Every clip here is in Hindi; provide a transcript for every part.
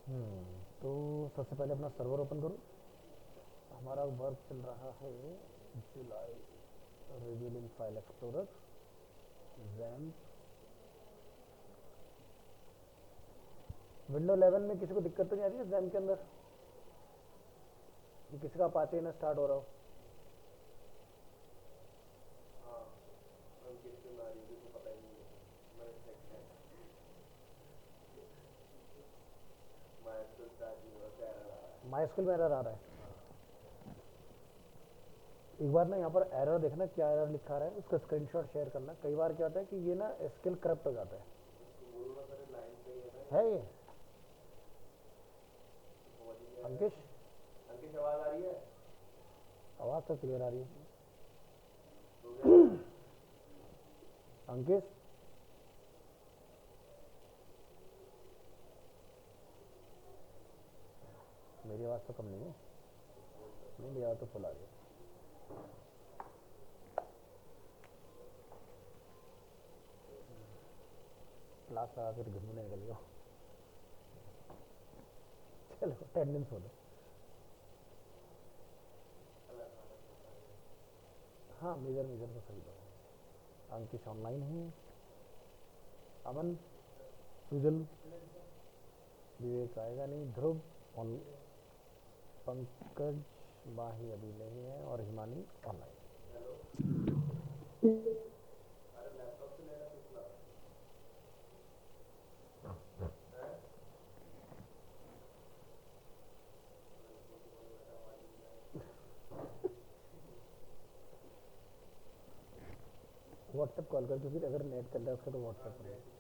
तो सबसे पहले अपना सर्वर ओपन करो। हमारा वर्क चल रहा है जुलाई रिवीलिंग फाइल एक्सप्लोरर जैम। विंडो 11 में किसी को दिक्कत तो नहीं आ रही है जैम के अंदर? कि किसी का अपाचे ना स्टार्ट हो रहा हो? माई स्कूल में एरर आ रहा है। एक बार ना यहाँ पर एरर देखना, क्या एरर लिखा रहा है उसका स्क्रीनशॉट शेयर करना। कई बार क्या होता है कि ये ना स्किल करप्ट हो जाता है ये। अंकिश, आवाज आ रही है? आवाज़ तो क्लियर आ रही है। अंकिश, मेरी आवाज़ तो कम नहीं है? नहीं, मेरी आवाज़ तो फुल आ रही है। क्लास लगा कर घूमने निकल गया। चलो अटेंडेंस हो लो। हाँ, मेजर मेजर तो सही लोग। अंकिश ऑनलाइन है। अमन, सुजल, विवेक आएगा नहीं, ध्रुव ऑन, पंकज माही अभी नहीं है और हिमानी ऑनलाइन। व्हाट्सएप कॉल कर, क्योंकि अगर नेट चल रहा है उसका तो व्हाट्सएप पर है।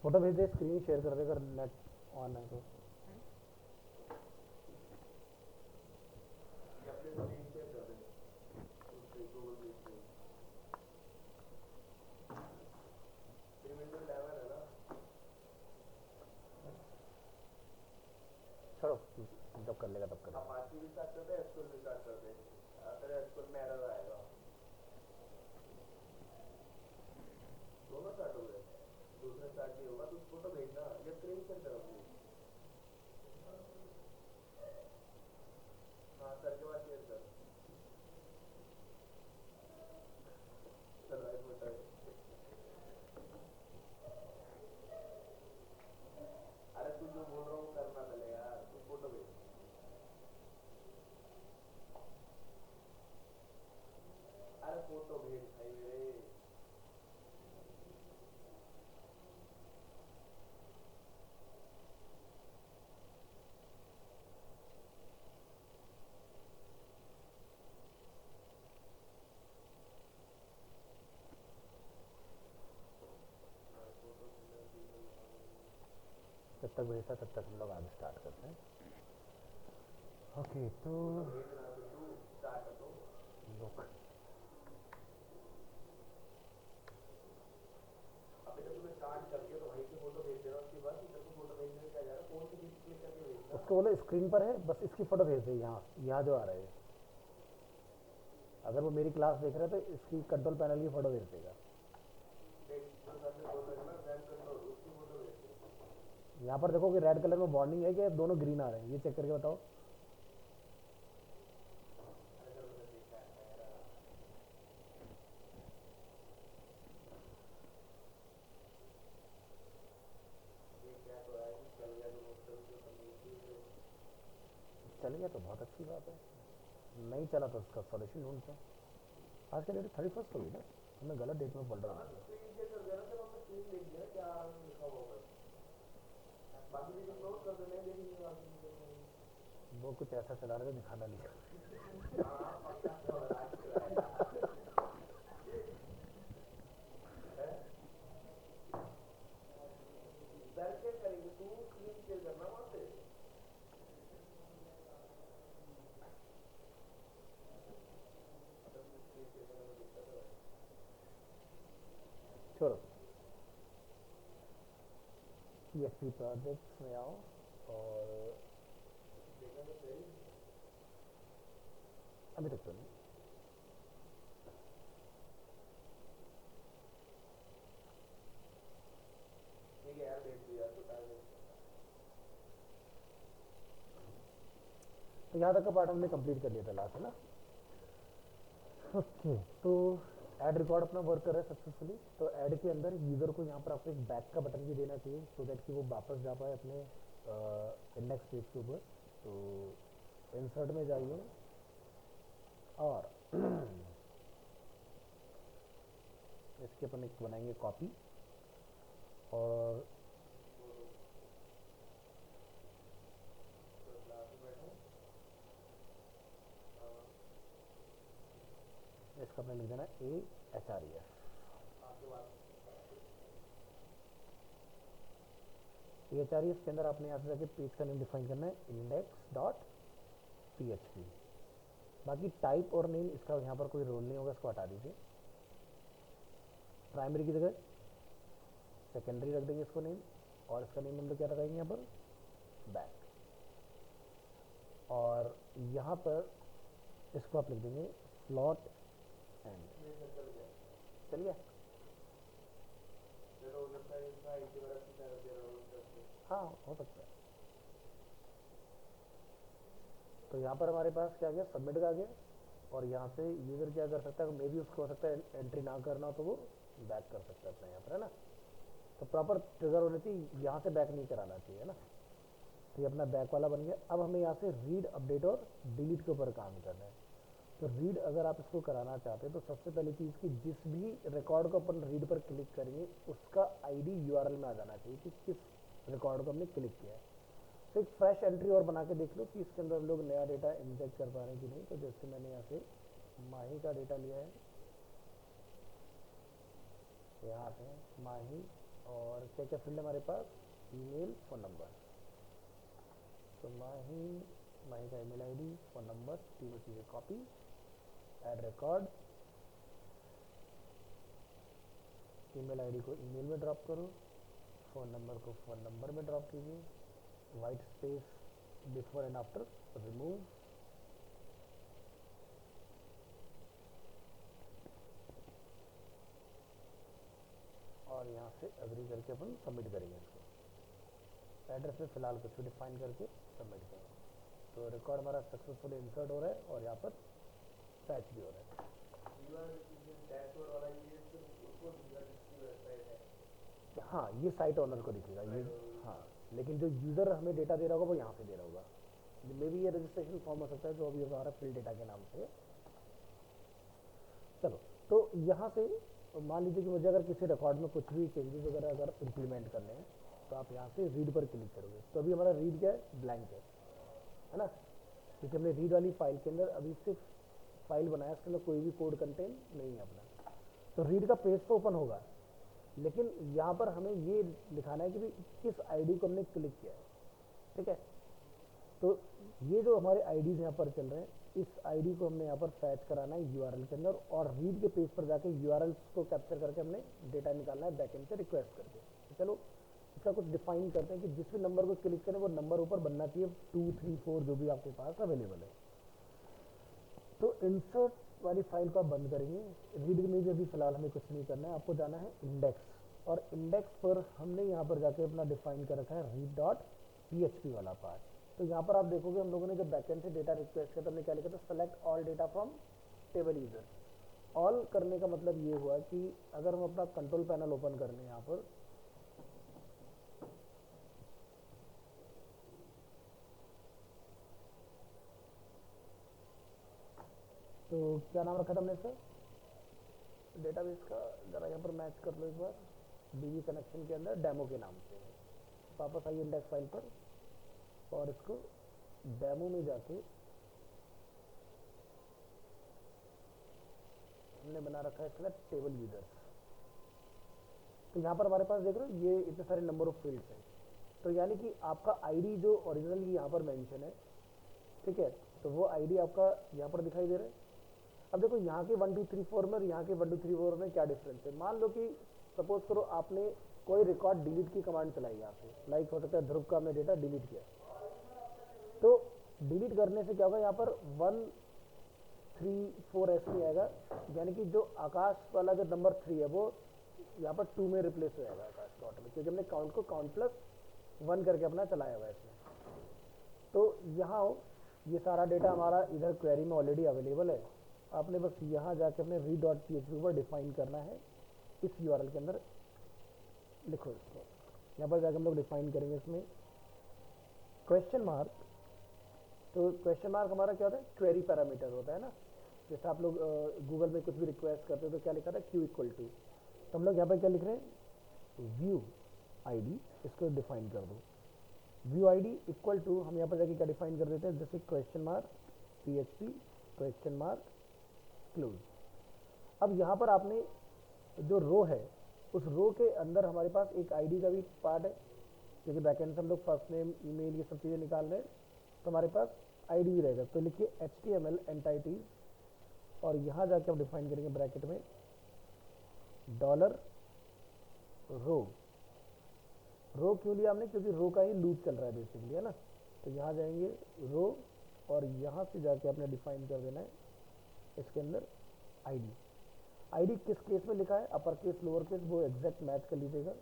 फोटो भेज दे, स्क्रीन शेयर कर दे अगर नेट ऑन है तो। छोड़ो, जब कर लेगा तब कर लेगा। जब तक भेजता तब तक हम लोग आगे स्टार्ट करते हैं। ओके, तो लोग उसको बोलो स्क्रीन पर है, बस इसकी फोटो भेज दे। यहाँ यहाँ जो आ रहा है, अगर वो मेरी क्लास देख रहा है तो इसकी कंट्रोल पैनल की फोटो भेज देगा। यहाँ पर देखो कि रेड कलर में बॉन्डिंग है कि दोनों ग्रीन आ रहे हैं, ये चेक करके बताओ। चल गया तो बहुत अच्छी बात है, नहीं चला तो उसका सॉल्यूशन ढूंढते हैं। आज का डेट 31 हो गई ना, मैं गलत डेट में पढ़ रहा हूँ। वो कुछ ऐसा चला रहे थे, दिखाना नहीं। छोड़ो, PHP प्रोजेक्ट्स में आओ और देखा तो सही। अभी तक तो नहीं। ठीक है यार, देख लिया तो टाइम वेस्ट। तो यहाँ तक का पार्ट हमने कंप्लीट कर लिया था लास्ट, है ना। ओके, तो ऐड रिकॉर्ड अपना वर्क कर रहा है सक्सेसफुली। तो ऐड के अंदर यूज़र को यहाँ पर आपको एक बैक का बटन भी देना चाहिए सो दैट कि वो वापस जा पाए अपने इंडेक्स पेज के ऊपर। तो इंसर्ट में जाइए और इसके अपन एक बनाएंगे कॉपी और तो क्लास में बैठा हूँ। इसका अपने लिख देना AHREF। आपके बाद AHREF के अंदर आपने यहाँ से जाके पेज का नेम डिफाइन करना है index.php। बाकी टाइप और नेम इसका यहाँ पर कोई रोल नहीं होगा, इसको हटा दीजिए। प्राइमरी की जगह सेकेंडरी रख देंगे इसको नेम, और इसका नेम हम लोग क्या लगाएंगे यहाँ पर, बैक। और यहाँ पर इसको आप लिख देंगे फ्लॉट एंड। मेरे से चल गया। चल गया। चलो हो सकता है इसका IT वाला सीधा कर दे रहा हूँ उससे। हाँ, हो सकता है। तो यहाँ पर हमारे पास क्या गया, सबमिट का गया। और यहाँ से यूज़र क्या कर सकता है, मे भी उसको हो सकता है एंट्री ना करना हो तो वो बैक कर सकता है अपना यहाँ पर, है ना। तो प्रॉपर ट्रिगर होनी चाहिए, यहाँ से बैक नहीं कराना चाहिए, है ना। तो ये अपना बैक वाला बन गया। अब हमें यहाँ से रीड, अपडेट और डिलीट के ऊपर काम करना है। तो रीड अगर आप इसको कराना चाहते हैं तो सबसे पहली चीज़ कि जिस भी रिकॉर्ड को अपन रीड पर क्लिक करेंगे उसका ID URL में आ जाना चाहिए कि किस रिकॉर्ड को हमने क्लिक किया है। तो एक फ्रेश एंट्री और बना के देख लो कि इसके अंदर हम लोग नया डेटा इंजेक्ट कर पा रहे हैं कि नहीं। तो जैसे मैंने यहाँ से माही का डेटा लिया है, यहाँ आते हैं माही, और क्या क्या फील्ड है हमारे पास, ईमेल, फ़ोन नंबर। तो माही का ईमेल ID, फ़ोन नंबर, तीनों चीज़ें copy, add record, email ID को ईमेल में ड्रॉप करो, फ़ोन नंबर को फ़ोन नंबर में ड्रॉप कीजिए, white space before and after remove, और यहाँ से एग्री करके अपन सबमिट करेंगे इसको। एड्रेस में फ़िलहाल कुछ भी डिफाइन करके सबमिट करेंगे। तो रिकॉर्ड हमारा सक्सेसफुली इंसर्ट हो रहा है और यहाँ पर फैच भी हो रहा है। डैशबोर्ड वाला ये उसको दिखेगा जिसकी वेबसाइट है। हाँ, ये साइट ओनर को दिखेगा ये। हाँ, लेकिन जो यूज़र हमें डेटा दे रहा होगा वो यहाँ से दे रहा होगा। मे भी ये रजिस्ट्रेशन फॉर्म हो सकता है जो अभी हमारा फील्ड डेटा के नाम से। चलो, तो यहाँ से मान लीजिए कि मुझे अगर किसी रिकॉर्ड में कुछ भी चेंजेस वगैरह अगर इम्प्लीमेंट करने हैं तो आप यहाँ से रीड पर क्लिक करोगे। तो अभी हमारा रीड क्या है, ब्लैंक है ना, क्योंकि हमने रीड वाली फाइल के अंदर अभी सिर्फ फाइल बनाया, इसके अंदर कोई भी कोड कंटेन नहीं है अपना। तो रीड का पेज तो ओपन होगा, लेकिन यहाँ पर हमें ये लिखाना है कि भाई किस ID को हमने क्लिक किया है, ठीक है। तो ये जो हमारे IDs यहाँ पर चल रहे हैं, इस ID को हमने यहाँ पर फैच कराना है URL के अंदर, और रीड के पेज पर जाके URL को कैप्चर करके हमने डेटा निकालना है बैकएंड से रिक्वेस्ट करके। तो चलो इसका कुछ डिफाइन करते हैं कि जिस भी नंबर को क्लिक करें वो नंबर ऊपर बनना चाहिए 2, 3, 4 जो भी आपके पास अवेलेबल है। तो इंसर्ट वाली फाइल को आप बंद करेंगे। रीड में भी अभी फिलहाल हमें कुछ नहीं करना है, आपको जाना है इंडेक्स, और इंडेक्स पर हमने यहाँ पर जाके अपना डिफाइन कर रखा है read.php वाला पार्ट। तो यहाँ पर आप देखोगे हम लोगों ने जब बैकएंड से डेटा रिक्वेस्ट किया तो हमने क्या लिखा था, select all data from table user. All करने का मतलब ये हुआ कि अगर हम अपना कंट्रोल पैनल ओपन करने यहाँ पर, तो क्या नाम रखा था हमने इसका डेटाबेस का, जरा यहाँ पर मैच कर लो एक बार, DB कनेक्शन के अंदर डेमो के नाम से। वापस आइए इंडेक्स फाइल पर और इसको डेमो में जाके हमने बना रखा है इसका टेबल यूजर्स। तो यहाँ पर हमारे पास देख रहे हो ये इतने सारे नंबर ऑफ फील्ड्स हैं। तो यानी कि आपका ID जो ओरिजिनली यहाँ पर मेंशन है, ठीक है, तो वो ID आपका यहाँ पर दिखाई दे रहा है। अब देखो यहाँ के 1 2 3 4 में और यहाँ के 1 2 3 4 में क्या डिफरेंस है। मान लो कि सपोज करो आपने कोई रिकॉर्ड डिलीट की कमांड चलाई यहाँ पे, लाइक हो सकता है ध्रुव का हमने डेटा डिलीट किया, तो डिलीट करने से क्या होगा, यहाँ पर 1 3 4 ऐसे नहीं आएगा, यानी कि जो आकाश वाला जो नंबर 3 है वो यहाँ पर 2 में रिप्लेस हो जाएगा आकाश का ऑटोमेटिक, क्योंकि हमने काउंट को काउंट प्लस 1 करके अपना चलाया हुआ है इसमें। तो यहाँ ये सारा डेटा हमारा इधर क्वेरी में ऑलरेडी अवेलेबल है, आपने बस यहाँ जाके अपने read.php पर डिफाइन करना है, इस URL के अंदर लिखो इसको, यहाँ पर जाकर हम लोग डिफाइन करेंगे इसमें क्वेश्चन मार्क। तो क्वेश्चन मार्क हमारा क्या होता है, क्वेरी पैरामीटर होता है ना, जैसे आप लोग गूगल में कुछ भी रिक्वेस्ट करते हो तो क्या लिखा था, q इक्वल टू, तो हम लोग यहाँ पर क्या लिख रहे हैं, व्यू आईडी, इसको डिफाइन कर दो, व्यू आईडी इक्वल टू, हम यहाँ पर जाके क्या डिफाइन कर देते हैं, जैसे question mark php question mark close. अब यहाँ पर आपने जो रो है उस रो के अंदर हमारे पास एक आईडी का भी पार्ट है, क्योंकि बैकएंड से हम लोग फर्स्ट नेम ईमेल ये सब चीज़ें निकाल रहे हैं, तो हमारे पास आईडी भी रहेगा। तो लिखिए HTML एंटाइटीज, और यहाँ जाके हम डिफाइन करेंगे ब्रैकेट में $रो। रो क्यों लिया हमने, क्योंकि रो का ही लूप चल रहा है बेसिकली, है ना। तो यहाँ जाएंगे रो, और यहाँ से जाके आपने डिफाइन कर देना है इसके अंदर आईडी। आईडी किस केस में लिखा है, अपर केस लोअर केस, वो एग्जैक्ट मैच कर लीजिएगा।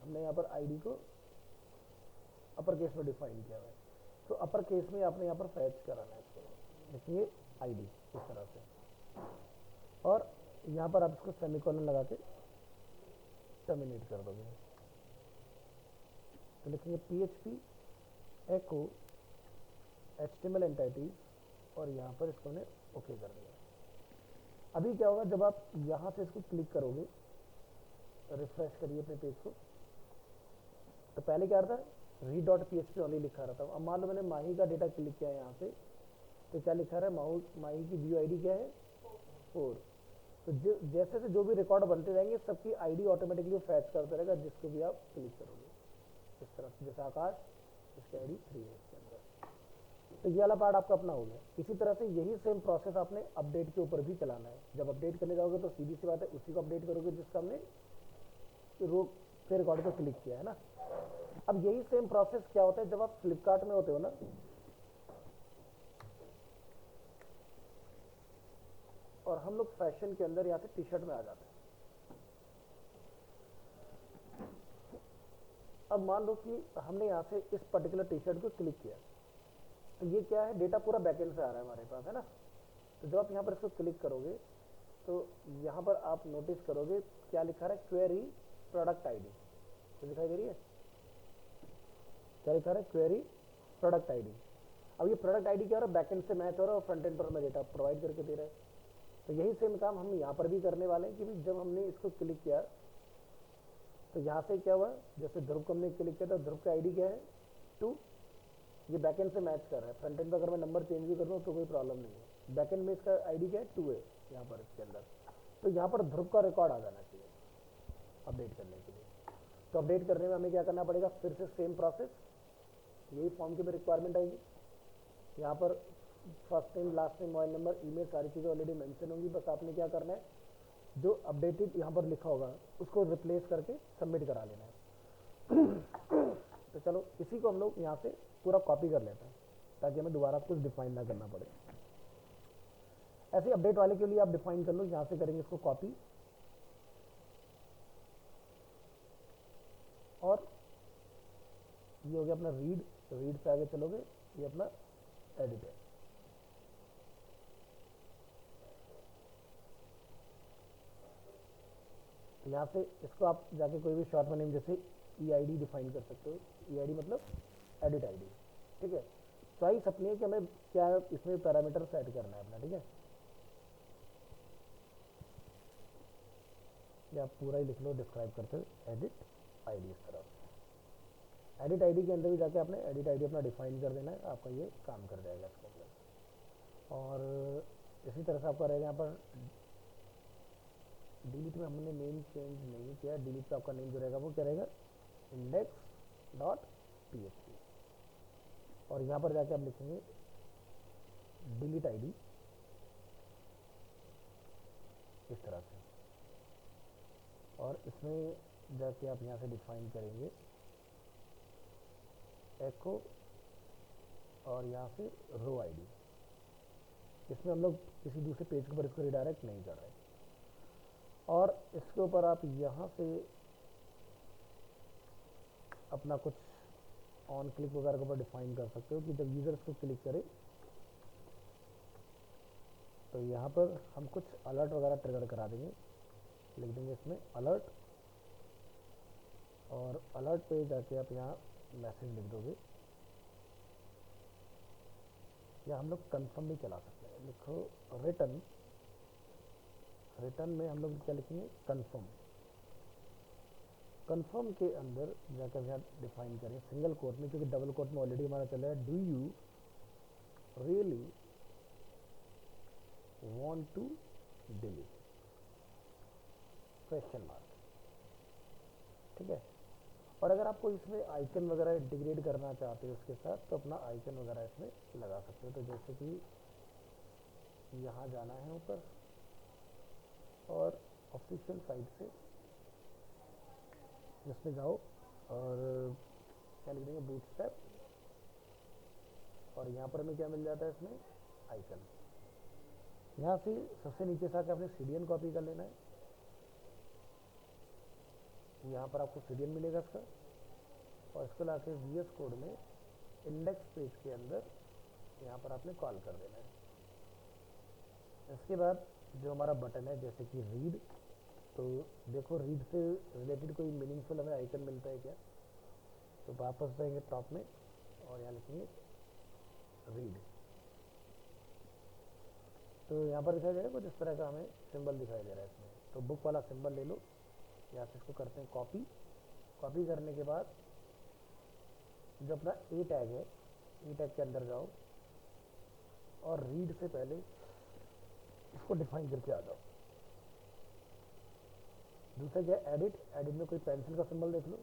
हमने यहाँ पर आईडी को अपर केस में डिफाइन किया हुआ है, तो अपर केस में आपने यहाँ पर फैच कराना है इसको, देखिए आईडी इस तरह से, और यहाँ पर आप इसको सेमीकोलन लगा के टर्मिनेट कर दोगे। तो लिखेंगे PHP echo HTML एंटाइटीज, और यहाँ पर इसको हमने ओके कर दिया। अभी क्या होगा, जब आप यहाँ से इसको क्लिक करोगे, रिफ्रेश करिए अपने पेज को, तो पहले क्या था, read.php ओनली लिखा रहता है। अब मान लो मैंने माही का डेटा क्लिक किया है यहाँ से, तो क्या लिखा रहा है, माही की व्यू आईडी क्या है, 4। तो जैसे से जो भी रिकॉर्ड बनते जाएंगे सबकी आईडी ऑटोमेटिकली फैच करता रहेगा, जिसको भी आप क्लिक करोगे इस तरह से, जैसे आकाश, इसकी आईडी 3 है इसके अंदर। तो ये वाला पार्ट आपका अपना हो गया। इसी तरह से यही सेम प्रोसेस आपने अपडेट के ऊपर भी चलाना है। जब अपडेट करने जाओगे तो सीधी सी बात है, उसी को अपडेट करोगे जिसका हमने रो के रिकॉर्ड पर क्लिक किया है ना। अब यही सेम प्रोसेस क्या होता है जब आप फ्लिपकार्ट में होते हो ना, और हम लोग फैशन के अंदर यहाँ से टी शर्ट में आ जाते हैं। अब मान लो कि हमने यहाँ से इस पर्टिकुलर टी शर्ट को क्लिक किया, तो ये क्या है, डेटा पूरा बैकएंड से आ रहा है हमारे पास, है ना। तो जब आप यहाँ पर इसको क्लिक करोगे तो यहाँ पर आप नोटिस करोगे क्या लिखा है, क्वेरी प्रोडक्ट आईडी, तो दिखाई दे रही है, क्या लिखा है, क्वेरी प्रोडक्ट आईडी। अब ये प्रोडक्ट आईडी क्या हो रहा है, बैकएंड से मैच हो रहा है और फ्रंट एंड पर हमें डेटा प्रोवाइड करके दे रहा है। तो यही सेम काम हम यहाँ पर भी करने वाले हैं कि जब हमने इसको क्लिक किया तो यहाँ से क्या हुआ, जैसे ध्रुव को हमने क्लिक किया तो ध्रुव का आईडी क्या है, 2, ये बैकएंड से मैच कर रहा है। फ्रंट एंड पर अगर मैं नंबर चेंज भी कर दूँ तो कोई प्रॉब्लम नहीं है, बैकएंड में इसका आईडी क्या है, 2 है यहाँ पर इसके अंदर। तो यहाँ पर ध्रुव का रिकॉर्ड आ जाना चाहिए अपडेट करने के लिए। तो अपडेट करने में हमें क्या करना पड़ेगा, फिर से सेम प्रोसेस, यही फॉर्म की भी रिक्वायरमेंट आएगी। यहाँ पर first name, last name, mobile number, email, सारी चीज़ें ऑलरेडी मेंशन होंगी। बस आपने क्या करना है, जो अपडेटेड यहाँ पर लिखा होगा उसको रिप्लेस करके सबमिट करा लेना है। तो चलो इसी को हम लोग यहाँ से पूरा कॉपी कर लेते हैं ताकि हमें दोबारा कुछ डिफाइन ना करना पड़े। ऐसे अपडेट वाले के लिए आप डिफाइन कर लो, यहाँ से करेंगे इसको कॉपी, और ये हो गया अपना रीड से आगे चलोगे, ये अपना एडिट है। तो यहाँ से इसको आप जाके कोई भी शॉर्ट में नेम जैसे EID डिफाइन कर सकते हो, EID मतलब एडिट आईडी, ठीक है। चॉइस अपनी है कि हमें क्या इसमें पैरामीटर सेट करना है अपना, ठीक है। या आप पूरा ही लिख लो डिस्क्राइब करते हो एडिट आईडी इस तरह से। एडिट आईडी के अंदर भी जाके आपने एडिट आईडी अपना डिफाइन कर देना है, आपका ये काम कर जाएगा इसके अंदर। और इसी तरह से आपका रहेगा यहाँ पर डिलीट में हमने नेम चेंज नहीं किया, डिलीट पे आपका नेम जो रहेगा वो क्या रहेगा, index.php। और यहाँ पर जाके आप लिखेंगे डिलीट आईडी इस तरह से। और इसमें जाके आप यहाँ से डिफाइन करेंगे एको और यहाँ से रो आईडी। इसमें हम लोग किसी दूसरे पेज के ऊपर इसको रिडायरेक्ट नहीं कर रहे। और इसके ऊपर आप यहाँ से अपना कुछ ऑन क्लिक वगैरह के ऊपर डिफाइन कर सकते हो कि जब यूज़र इसको क्लिक करे तो यहाँ पर हम कुछ अलर्ट वगैरह ट्रिगर करा देंगे। लिख देंगे इसमें अलर्ट, और अलर्ट पे जाके आप यहाँ मैसेज लिख दोगे, या हम लोग कंफर्म भी चला सकते हैं। लिखो रिटर्न, रिटर्न में हम लोग क्या लिखेंगे कंफर्म। कंफर्म के अंदर जाकर यहाँ डिफाइन करें सिंगल कोट में, क्योंकि डबल कोट में ऑलरेडी हमारा चला है, do you really want to delete question mark. ठीक है। और अगर आपको इसमें आइकन वगैरह इंटीग्रेट करना चाहते हो उसके साथ, तो अपना आइकन वगैरह इसमें लगा सकते हो। तो जैसे कि यहाँ जाना है ऊपर और ऑफिशियल साइट से जिसमें जाओ और क्या लिख देंगे बूटस्ट्रैप, और यहाँ पर हमें क्या मिल जाता है इसमें आइकन। यहाँ से सबसे नीचे से आकर आपने सीडीएन कॉपी कर लेना है। यहाँ पर आपको सीडीएन मिलेगा इसका, और इसको लाके वीएस कोड में इंडेक्स पेज के अंदर यहाँ पर आपने कॉल कर देना है। इसके बाद जो हमारा बटन है जैसे कि रीड, तो देखो रीड से रिलेटेड कोई मीनिंगफुल हमें आइकन मिलता है क्या, तो वापस जाएंगे टॉप में और यहाँ लिखेंगे रीड। तो यहाँ पर दिखाई दे रहा है कुछ इस तरह का हमें सिंबल दिखाई दे रहा है इसमें। तो बुक वाला सिंबल ले लो, यहाँ से इसको करते हैं कॉपी। कॉपी करने के बाद जो अपना ए टैग है, ए टैग के अंदर जाओ और रीड से पहले इसको डिफाइन करके आ जाओ। दूसरा क्या है एडिट, एडिट में कोई पेंसिल का सिंबल देख लो,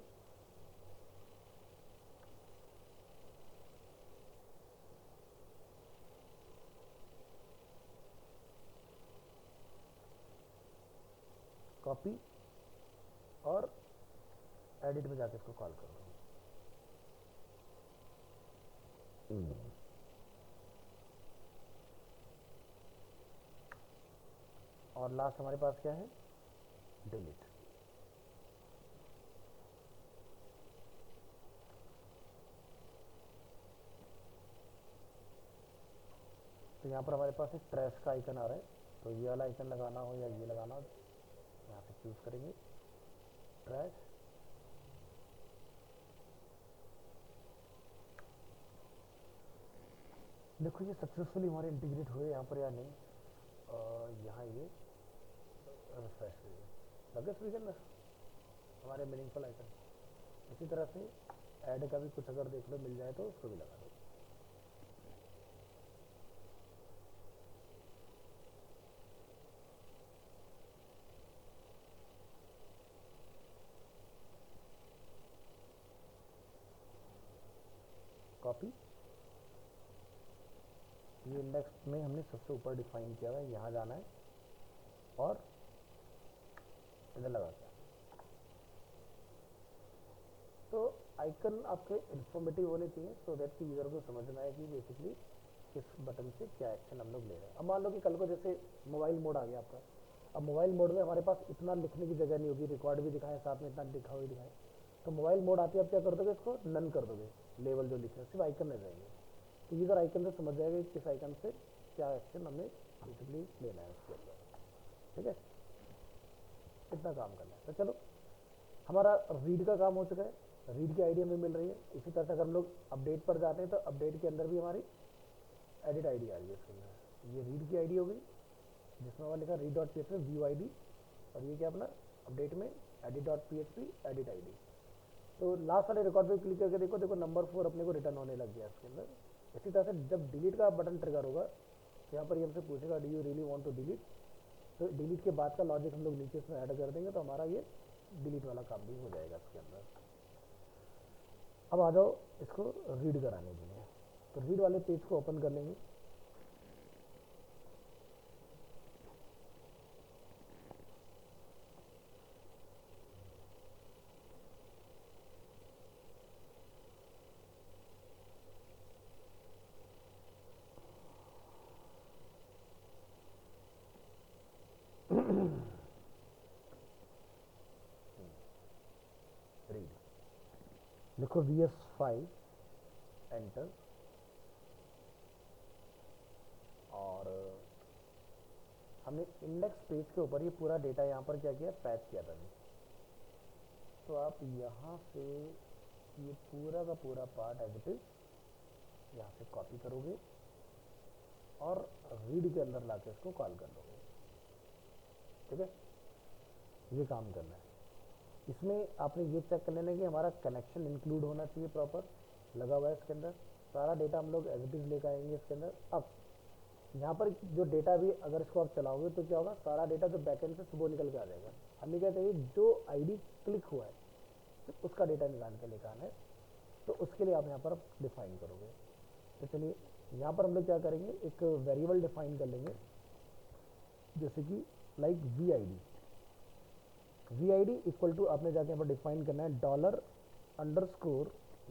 कॉपी और एडिट में जाके इसको कॉल कर दो। और लास्ट हमारे पास क्या है डिलीट। तो यहाँ पर हमारे पास एक ट्रैश का आइकन आ रहा है, तो ये वाला आइकन लगाना हो या ये लगाना हो, यहाँ से चूज करेंगे ट्रैश। देखो ये सक्सेसफुली हमारे इंटीग्रेट हुए यहाँ पर या नहीं, यहाँ ये रिफ्रेश करिए, लगे स्विजन में हमारे मीनिंगफुल आइकन। इसी तरह से ऐड का भी कुछ अगर देख लो मिल जाए तो उसको भी लगा दो। कॉपी, ये इंडेक्स में हमने सबसे ऊपर डिफाइन किया हुआ है, यहाँ जाना है और इधर लगा दिया। तो आइकन आपके इंफॉर्मेटिव होने चाहिए सो दैट कि यूजर को समझ में आए कि बेसिकली किस बटन से क्या एक्शन हम लोग ले रहे हैं। अब मान लो कि कल को जैसे मोबाइल मोड आ गया आपका, अब मोबाइल मोड में हमारे पास इतना लिखने की जगह नहीं होगी, रिकॉर्ड भी दिखाएं साथ में इतना लिखा हुआ दिखाएं, तो मोबाइल मोड आते आप क्या कर दोगे, इसको नन कर दोगे, लेवल जो लिखे सिर्फ आइकन रह जाएंगे। तो यूजर आइकन से समझ जाएगा कि किस आइकन से क्या एक्शन हमें बेसिकली लेना है उसके अंदर। ठीक है, इतना काम करना है। तो चलो हमारा रीड का काम हो चुका है, रीड की आईडी हमें मिल रही है। इसी तरह से अगर हम लोग अपडेट पर जाते हैं तो अपडेट के अंदर भी हमारी एडिट आईडी आ रही है इसके अंदर। ये रीड की आईडी हो गई जिसमें हमारा लिखा read dot P view ID, और ये क्या अपना अपडेट में edit dot P edit ID. तो लास्ट वाले रिकॉर्ड पे क्लिक करके देखो, देखो नंबर 4 अपने को रिटर्न होने लग गया इसके अंदर। इसी तरह से जब डिलीट का बटन ट्रिगर होगा तो यहाँ पर ये हमसे पूछेगा do you really want to delete, तो डिलीट के बाद का लॉजिक हम लोग नीचे इसमें ऐड कर देंगे, तो हमारा ये डिलीट वाला काम भी हो जाएगा इसके अंदर। अब आ जाओ इसको रीड कराने के लिए, तो रीड वाले पेज को ओपन कर लेंगे। लिखो VS5 एंटर, और हमने इंडेक्स पेज के ऊपर ये पूरा डेटा यहाँ पर क्या किया, पैच किया था। तो आप यहाँ से ये पूरा का पूरा पार्ट एज इट इज यहाँ से कॉपी करोगे और रीड के अंदर लाके इसको कॉल कर लोगे। ठीक है, ये काम करना है। इसमें आपने ये चेक कर लेना है कि हमारा कनेक्शन इंक्लूड होना चाहिए, प्रॉपर लगा हुआ है इसके अंदर। सारा डेटा हम लोग एज इट इज लेकर आएंगे इसके अंदर। अब यहाँ पर जो डेटा भी अगर इसको आप चलाओगे तो क्या होगा, सारा डेटा जो बैकएंड से सुबह निकल के आ जाएगा। हमें क्या चाहिए, जो आईडी क्लिक हुआ है तो उसका डेटा निकाल के लेकर आना है। तो उसके लिए आप यहाँ पर डिफाइन करोगे। तो चलिए यहाँ पर हम लोग क्या करेंगे, एक वेरिएबल डिफाइन कर लेंगे, जैसे कि like V I D equal to, आपने जाके यहाँ पर डिफाइन करना है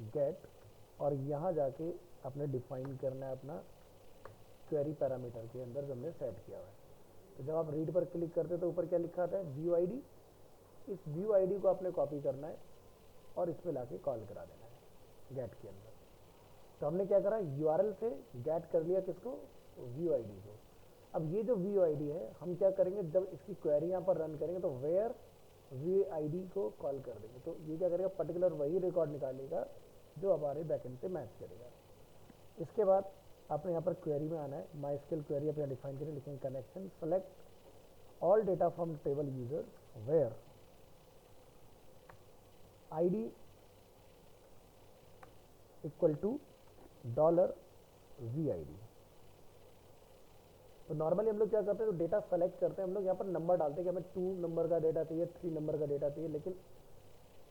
$_get, और यहाँ जाके आपने डिफाइन करना है अपना क्वेरी पैरामीटर के अंदर जो हमने सेट किया हुआ है। तो जब आप रीड पर क्लिक करते हो तो ऊपर क्या लिखा आता है, व्यू आईडी। इस व्यू आईडी को आपने कॉपी करना है और इसमें लाके कॉल करा देना है गेट के अंदर। तो हमने क्या करा, यूआरएल से गेट कर लिया किसको, व्यू आईडी को। अब ये जो व्यू आईडी है, हम क्या करेंगे, जब इसकी क्वेरी यहाँ पर रन करेंगे तो वेयर व्यू आईडी को कॉल कर देंगे। तो ये क्या करेगा, पर्टिकुलर वही रिकॉर्ड निकालेगा जो हमारे बैकएंड से मैच करेगा। इसके बाद आपने यहाँ पर क्वेरी में आना है, माई स्केल क्वेरी आप यहाँ डिफाइन करें, लिखेंगे connection select all data from table user where ID equal to $VID। तो नॉर्मली हम लोग क्या करते हैं, तो डेटा सेलेक्ट करते हैं, हम लोग यहाँ पर नंबर डालते हैं कि हमें 2 नंबर का डेटा चाहिए, 3 नंबर का डेटा चाहिए, लेकिन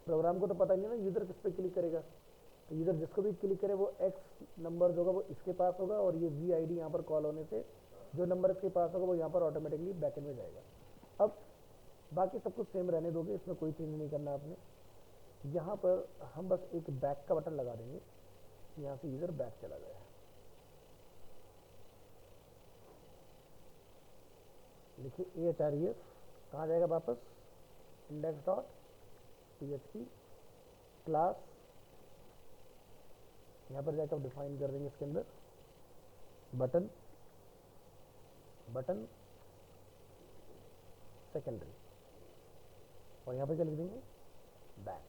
प्रोग्राम को तो पता नहीं है ना यूज़र किस पे क्लिक करेगा। तो यूज़र जिसको भी क्लिक करे वो X नंबर जो होगा वो इसके पास होगा, और ये VID यहाँ पर कॉल होने से जो नंबर इसके पास होगा वो यहाँ पर ऑटोमेटिकली बैकएंड में जाएगा। अब बाकी सब कुछ सेम रहने दोगे, इसमें कोई चेंज नहीं करना आपने। यहाँ पर हम बस एक बैक का बटन लगा देंगे, यहाँ से यूज़र बैक चला गया। लिखिए AHREF कहाँ जाएगा वापस, index.php क्लास, यहाँ पर जाकर डिफाइन कर देंगे इसके अंदर बटन सेकेंडरी, और यहाँ पर क्या लिख देंगे, बैक।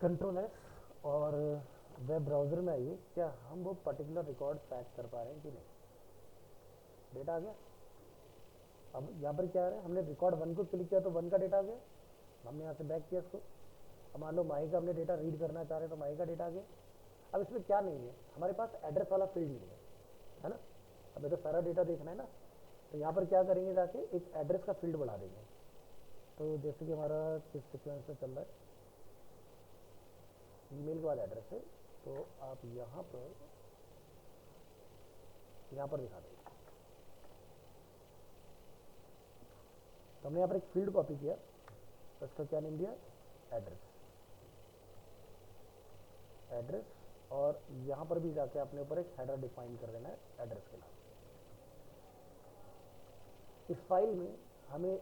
कंट्रोल S, और वेब ब्राउज़र में आइए, क्या हम वो पर्टिकुलर रिकॉर्ड पैच कर पा रहे हैं कि नहीं। डेटा आ गया। अब यहाँ पर क्या आ रहा है, हमने रिकॉर्ड 1 को क्लिक किया तो 1 का डेटा आ गया, हमने यहाँ से बैक किया इसको। अब मान लो माही का हमने डेटा रीड करना चाह रहे हैं तो माही का डेटा आ गया। अब इसमें क्या नहीं है, हमारे पास एड्रेस वाला फील्ड नहीं है ना। अब ये तो सारा डेटा देखना है ना, तो यहाँ पर क्या करेंगे, जाके एक एड्रेस का फील्ड बढ़ा देंगे। तो जैसे कि हमारा किस सिक्वेंस में चल रहा है, ईमेल के बाद एड्रेस है, तो आप यहाँ पर दिखा देंगे। तो हमने यहाँ पर एक फील्ड कॉपी किया, तो इसका क्या नेम दिया, एड्रेस, और यहाँ पर भी जाके आपने ऊपर एक हेडर डिफाइन कर देना है एड्रेस के नाम। इस फाइल में हमें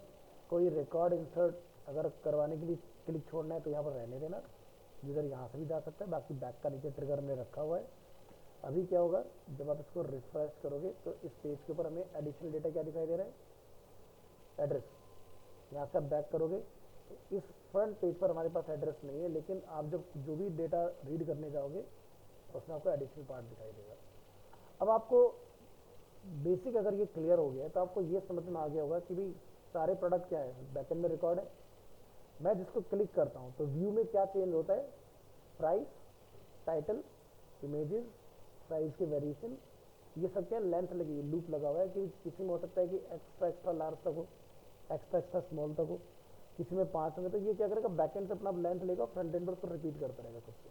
कोई रिकॉर्ड इंसर्ट अगर करवाने के लिए क्लिक छोड़ना है तो यहाँ पर रहने देना, यूज़र यहाँ से भी जा सकता है। बाकी बैक का नीचे ट्रिगर हमने रखा हुआ है। अभी क्या होगा, जब आप इसको रिफ्रेश करोगे तो इस पेज के ऊपर हमें एडिशनल डेटा क्या दिखाई दे रहा है, एड्रेस। यहाँ से आप बैक करोगे तो इस फ्रंट पेज पर हमारे पास एड्रेस नहीं है, लेकिन आप जब जो भी डेटा रीड करने जाओगे उसमें आपको एडिशनल पार्ट दिखाई देगा। अब आपको बेसिक अगर ये क्लियर हो गया तो आपको ये समझ में आ गया होगा कि भाई सारे प्रोडक्ट क्या है, बैकएंड में रिकॉर्ड है। मैं जिसको क्लिक करता हूँ तो व्यू में क्या चेंज होता है, प्राइस, टाइटल, इमेजेस, प्राइस के वेरिएशन, ये सब क्या लेंथ लगी लूप लगा हुआ है कि किसी में हो सकता है कि एक्स्ट्रा लार्ज तक हो, एक्स्ट्रा स्मॉल तक हो, किसी में 5 होंगे। तो ये क्या करेगा, बैकएंड से अपना लेंथ लेगा, फ्रंट एंड पर उसको रिपीट करता रहेगा खुद से।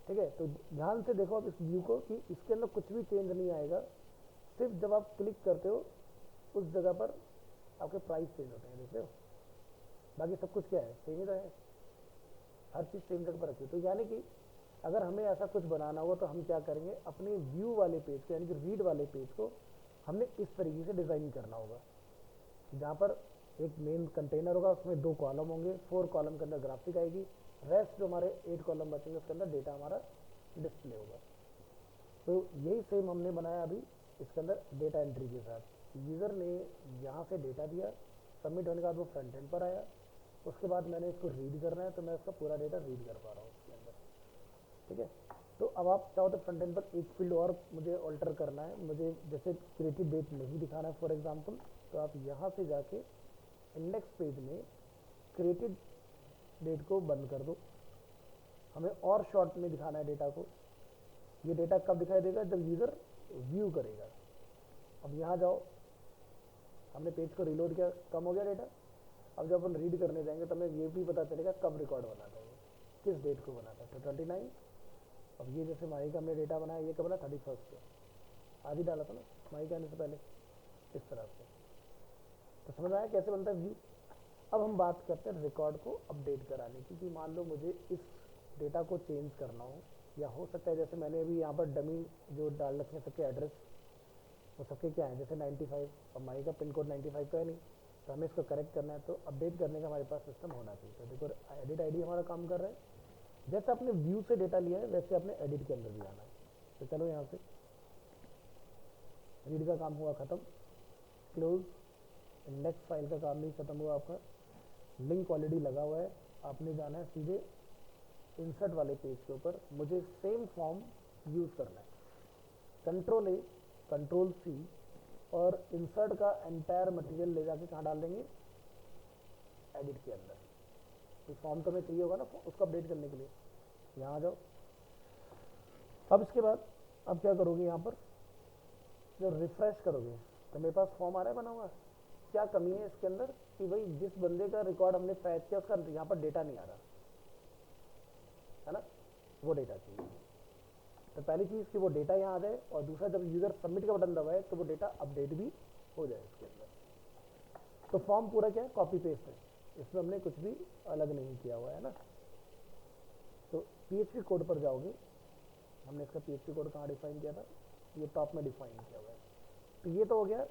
ठीक है, तो ध्यान से देखो आप इस व्यू को कि इसके अंदर कुछ भी चेंज नहीं आएगा, सिर्फ जब आप क्लिक करते हो उस जगह पर आपके प्राइस चेंज होते हैं, देख रहे हो। बाकी सब कुछ क्या है, सेम ही तो है, हर चीज़ सेम जगह पर रखी है। तो यानी कि अगर हमें ऐसा कुछ बनाना होगा तो हम क्या करेंगे, अपने व्यू वाले पेज को यानी कि रीड वाले पेज को हमने इस तरीके से डिज़ाइन करना होगा, जहाँ पर एक मेन कंटेनर होगा, उसमें 2 कॉलम होंगे, 4 कॉलम के अंदर ग्राफिक आएगी, रेस्ट जो हमारे 8 कॉलम बचेंगे उसके अंदर डेटा हमारा डिस्प्ले होगा। तो यही सेम हमने बनाया अभी इसके अंदर डेटा एंट्री के साथ। यूज़र ने यहाँ से डेटा दिया, सबमिट होने के बाद वो फ्रंट एंड पर आया, उसके बाद मैंने इसको रीड करना है तो मैं इसका पूरा डेटा रीड कर पा रहा हूँ इसके अंदर, ठीक है। तो अब आप चाहो तो फ्रंट एंड पर एक फील्ड और मुझे ऑल्टर करना है, मुझे जैसे क्रिएटेड डेट नहीं दिखाना है फॉर एग्जांपल, तो आप यहाँ से जाके इंडेक्स पेज में क्रिएटेड डेट को बंद कर दो, हमें और शॉर्ट में दिखाना है डेटा को। ये डेटा कब दिखाई देगा? जब यूज़र व्यू करेगा। अब यहाँ जाओ, हमने पेज को रिलोड किया, कम हो गया डेटा। अब जब अपन रीड करने जाएंगे तो हमें ये भी पता चलेगा कब रिकॉर्ड बना था, ये किस डेट को बना था, तो 29। अब ये जैसे माई का हमने डेटा बनाया, ये कब बना? 31 को, आज ही डाला था ना माई के आने से पहले, इस तरह से। तो समझ आया कैसे बनता है व्यू। अब हम बात करते हैं रिकॉर्ड को अपडेट कराने की, कि मान लो मुझे इस डेटा को चेंज करना हो, या हो सकता है जैसे मैंने अभी यहाँ पर डमी जो डाल रखे हैं सबके एड्रेस, वो सबके क्या है, जैसे 95, और माई का पिन कोड 95 का है नहीं, तो हमें इसको करेक्ट करना है, तो अपडेट करने का हमारे पास सिस्टम होना चाहिए। तो देखो एडिट आईडी हमारा काम कर रहा है, जैसे आपने व्यू से डेटा लिया है वैसे आपने एडिट के अंदर भी आना है। तो चलो यहाँ से रीड का काम हुआ ख़त्म, क्लोज, इंडेक्स फाइल का काम भी खत्म हुआ आपका, लिंक ऑलरेडी लगा हुआ है, आपने जाना है सीधे इंसर्ट वाले पेज के ऊपर। मुझे सेम फॉर्म यूज़ करना है, कंट्रोल ए, कंट्रोल सी, और इंसर्ट का एंटायर मटेरियल ले जाके कहाँ डाल देंगे? एडिट के अंदर। तो फॉर्म तो हमें चाहिए होगा ना उसको अपडेट करने के लिए, यहाँ आ जाओ। अब इसके बाद अब क्या करोगे, यहाँ पर जो रिफ्रेश करोगे तो मेरे पास फॉर्म आ रहा है बना हुआ। क्या कमी है इसके अंदर कि भाई जिस बंदे का रिकॉर्ड हमने फैच किया उसका यहाँ पर डेटा नहीं आ रहा है ना, वो डेटा चाहिए। तो पहली चीज़ कि वो डेटा यहाँ आ जाए, और दूसरा जब यूज़र सबमिट का बटन दबाए तो वो डेटा अपडेट भी हो जाए इसके अंदर। तो फॉर्म पूरा क्या है? कॉपी पेस्ट है, इसमें हमने कुछ भी अलग नहीं किया हुआ है ना। तो पीएचपी कोड पर जाओगे, हमने इसका पीएचपी कोड कहाँ डिफाइन किया था? ये टॉप में डिफाइन किया हुआ है। तो ये तो हो गया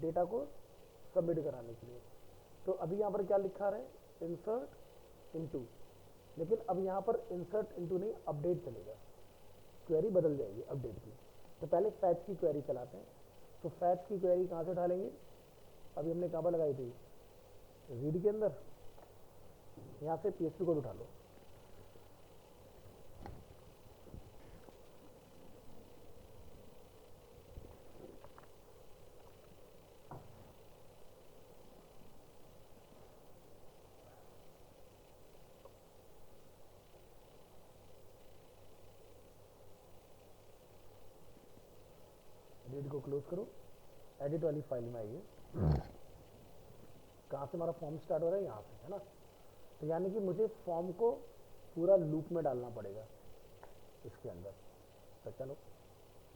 डेटा को सबमिट कराने के लिए। तो अभी यहाँ पर क्या लिखा रहा है? इंसर्ट इनटू, लेकिन अब यहाँ पर इंसर्ट इनटू नहीं, अपडेट चलेगा, क्वेरी बदल जाएगी अपडेट की। तो पहले फैच की क्वेरी चलाते हैं। तो फैच की क्वेरी कहाँ से उठा लेंगे? अभी हमने कहाँ पर लगाई थी? रीड के अंदर, यहाँ से पीएचपी कोड उठा लो। रीड को क्लोज करो, एडिट वाली फाइल में आइए। कहाँ से हमारा फॉर्म स्टार्ट हो रहा है? यहाँ से, है ना। तो यानी कि मुझे फॉर्म को पूरा लूप में डालना पड़ेगा इसके अंदर। तो चलो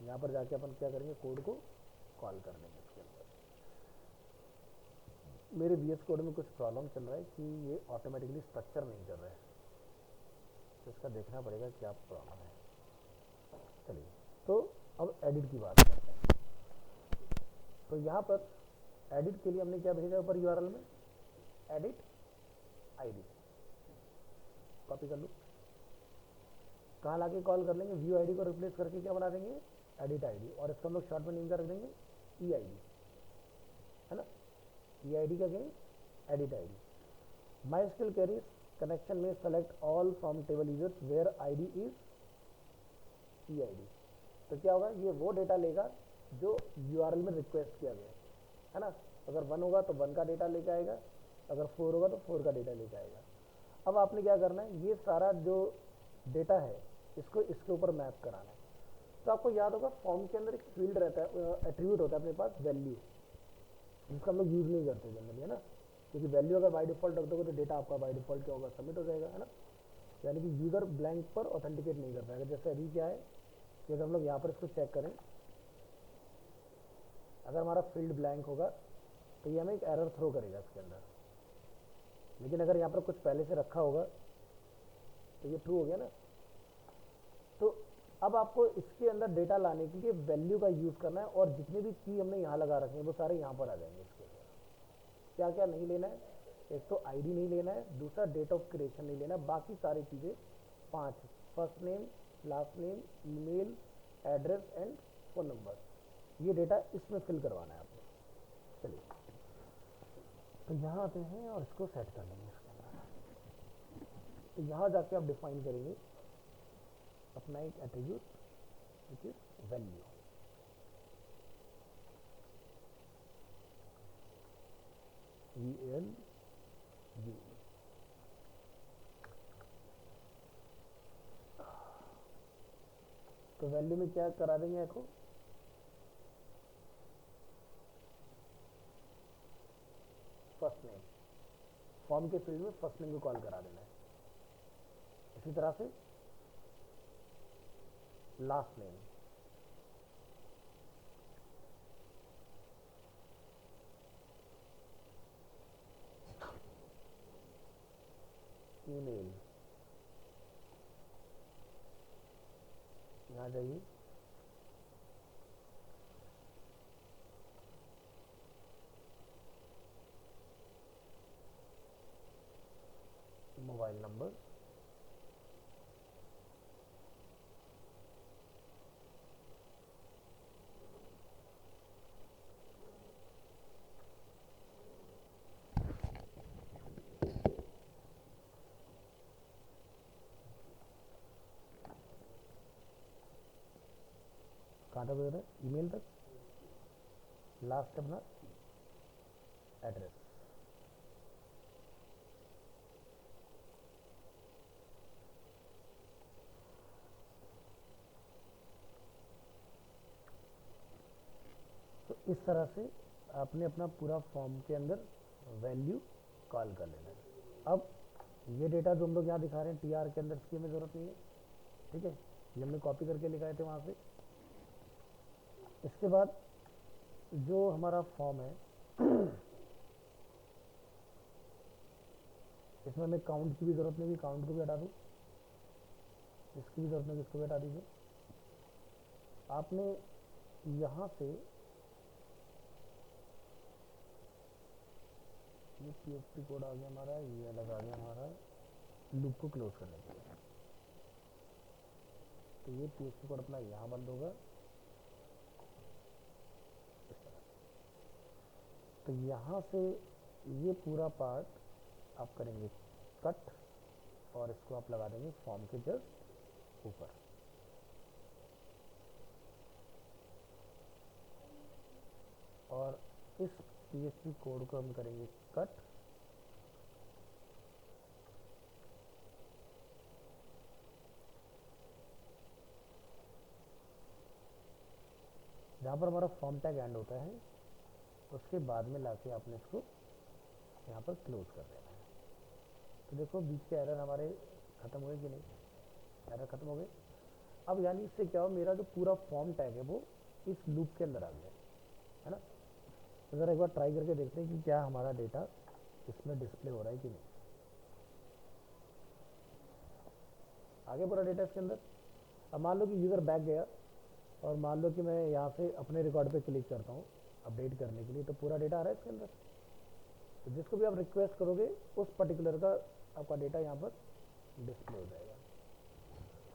यहाँ पर जाके अपन क्या करेंगे? कोड को कॉल कर देंगे इसके अंदर। मेरे VS कोड में कुछ प्रॉब्लम चल रहा है कि ये ऑटोमेटिकली स्ट्रक्चर नहीं कर रहा है, तो इसका देखना पड़ेगा क्या प्रॉब्लम है। चलिए, तो अब एडिट की बात करते हैं। तो यहाँ पर एडिट के लिए हमने क्या भेजा ऊपर URL में? एडिट आईडी, कॉपी कर लो, कहाँ लाके कॉल कर लेंगे? व्यू आईडी को रिप्लेस करके क्या बना देंगे? एडिट आईडी, और इसका हम लोग शॉर्ट में नेम कर देंगे EID, है ना। EID का कहेंगे edit ID. MySQL queries connection में select all from table users where ID is EID। तो क्या होगा? ये वो डेटा लेगा जो URL में रिक्वेस्ट किया गया है ना। अगर 1 होगा तो 1 का डेटा लेके आएगा, अगर 4 होगा तो 4 का डेटा लेके आएगा। अब आपने क्या करना है? ये सारा जो डेटा है इसको इसके ऊपर मैप कराना है। तो आपको याद होगा फॉर्म के अंदर एक फील्ड रहता है, एट्रीब्यूट होता है अपने पास, वैल्यू, जिसका हम लोग यूज़ नहीं करते जनरली, है ना। क्योंकि वैल्यू अगर बाय डिफॉल्ट रख दोगे तो डेटा आपका बाय डिफॉल्ट क्या होगा? सबमिट हो जाएगा, है ना। यानी कि यूज़र ब्लैंक पर ऑथेंटिकेट नहीं कर पाएगा। जैसे अभी क्या है कि अगर हम लोग यहाँ पर इसको चेक करें, अगर हमारा फील्ड ब्लैंक होगा तो ये हमें एक एरर थ्रो करेगा इसके अंदर, लेकिन अगर यहाँ पर कुछ पहले से रखा होगा तो ये ट्रू हो गया ना। तो अब आपको इसके अंदर डेटा लाने के लिए वैल्यू का यूज़ करना है, और जितने भी की हमने यहाँ लगा रखे हैं वो सारे यहाँ पर आ जाएंगे इसके अंदर, क्या क्या नहीं लेना है, एक तो आईडी नहीं लेना है, दूसरा डेट ऑफ क्रिएशन नहीं लेना है, बाकी सारी चीज़ें 5, first name, last name, email, address and phone number, ये डेटा इसमें फिल करवाना है आपको। चलिए तो यहाँ आते हैं और इसको सेट कर लेंगे इसके अंदर। तो यहाँ जाके आप डिफाइन करेंगे अपना एक attribute which is value. VALU, तो वैल्यू में क्या करा देंगे एको, फर्स्ट नेम, फॉर्म के फील्ड में फर्स्ट नेम को कॉल करा देना है। इसी तरह से लास्ट नेम, ईमेल, यहाँ जाइए, मोबाइल नंबर, कहाँ तक है, ईमेल तक, लास्ट अपना एड्रेस। तो इस तरह से आपने अपना पूरा फॉर्म के अंदर वैल्यू कॉल कर लेना है। अब ये डेटा जो हम लोग यहाँ दिखा रहे हैं TR के अंदर, इसकी हमें ज़रूरत नहीं है, ठीक है, ये हमने कॉपी करके लिखाए थे वहाँ से। इसके बाद जो हमारा फॉर्म है इसमें हमें काउंट की भी ज़रूरत नहीं, काउंट को भी हटा दूँ, इसकी भी ज़रूरत नहीं, इसको भी हटा दीजिए। आपने यहाँ से ये PHP कोड आ गया हमारा, ये अलग आ गया हमारा लूप को क्लोज करने के लिए। तो ये PHP कोड अपना यहाँ बंद होगा इस तरह। तो यहाँ से ये पूरा पार्ट आप करेंगे कट और इसको आप लगा देंगे फॉर्म के जस्ट ऊपर। और इस PHP कोड को हम करेंगे कट जहाँ पर हमारा फॉर्म टैग एंड होता है, उसके बाद में लाके आपने इसको यहाँ पर क्लोज कर देना है। तो देखो बीच के एरर हमारे ख़त्म हुए कि नहीं, एरर ख़त्म हो गए। अब यानी इससे क्या हो, मेरा जो पूरा फॉर्म टैग है वो इस लूप के अंदर आ गया है ना। तो ज़रा एक बार ट्राई करके देखते हैं कि क्या हमारा डेटा इसमें डिस्प्ले हो रहा है कि नहीं। आगे पूरा डेटा इसके अंदर। अब मान लो कि यूज़र बैक गया और मान लो कि मैं यहाँ से अपने रिकॉर्ड पे क्लिक करता हूँ अपडेट करने के लिए, तो पूरा डेटा आ रहा है इसके अंदर। तो जिसको भी आप रिक्वेस्ट करोगे उस पर्टिकुलर का आपका डेटा यहाँ पर डिस्प्ले हो जाएगा।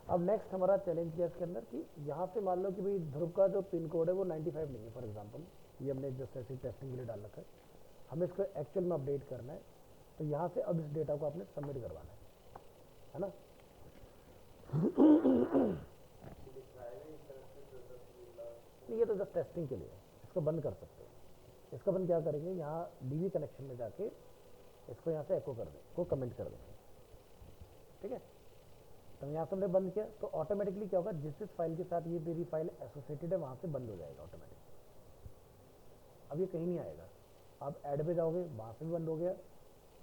अब नेक्स्ट हमारा चैलेंज क्या है इसके अंदर कि यहाँ से मान लो कि भाई ध्रुव का जो पिन कोड है वो 95 नहीं है फॉर एग्जांपल, ये हमने जस्ट ऐसी टेस्टिंग के लिए डाल रखा है, हमें इसको एक्चुअल में अपडेट करना है। तो यहाँ से अब इस डेटा को आपने सबमिट करवाना है ना। नहीं, ये तो जस्ट टेस्टिंग के लिए है, इसको बंद कर सकते हो। इसको अपन क्या करेंगे, यहाँ DB कनेक्शन में जाके इसको यहाँ से एको कर दें, को कमेंट कर देंगे, ठीक है। तो यहाँ से हमने बंद किया तो ऑटोमेटिकली क्या होगा, जिस फाइल के साथ ये मेरी फाइल एसोसिएटेड है वहाँ से बंद हो जाएगा ऑटोमेटिक। अब ये कहीं नहीं आएगा। आप ऐड पे जाओगे वहाँ से भी बंद हो गया,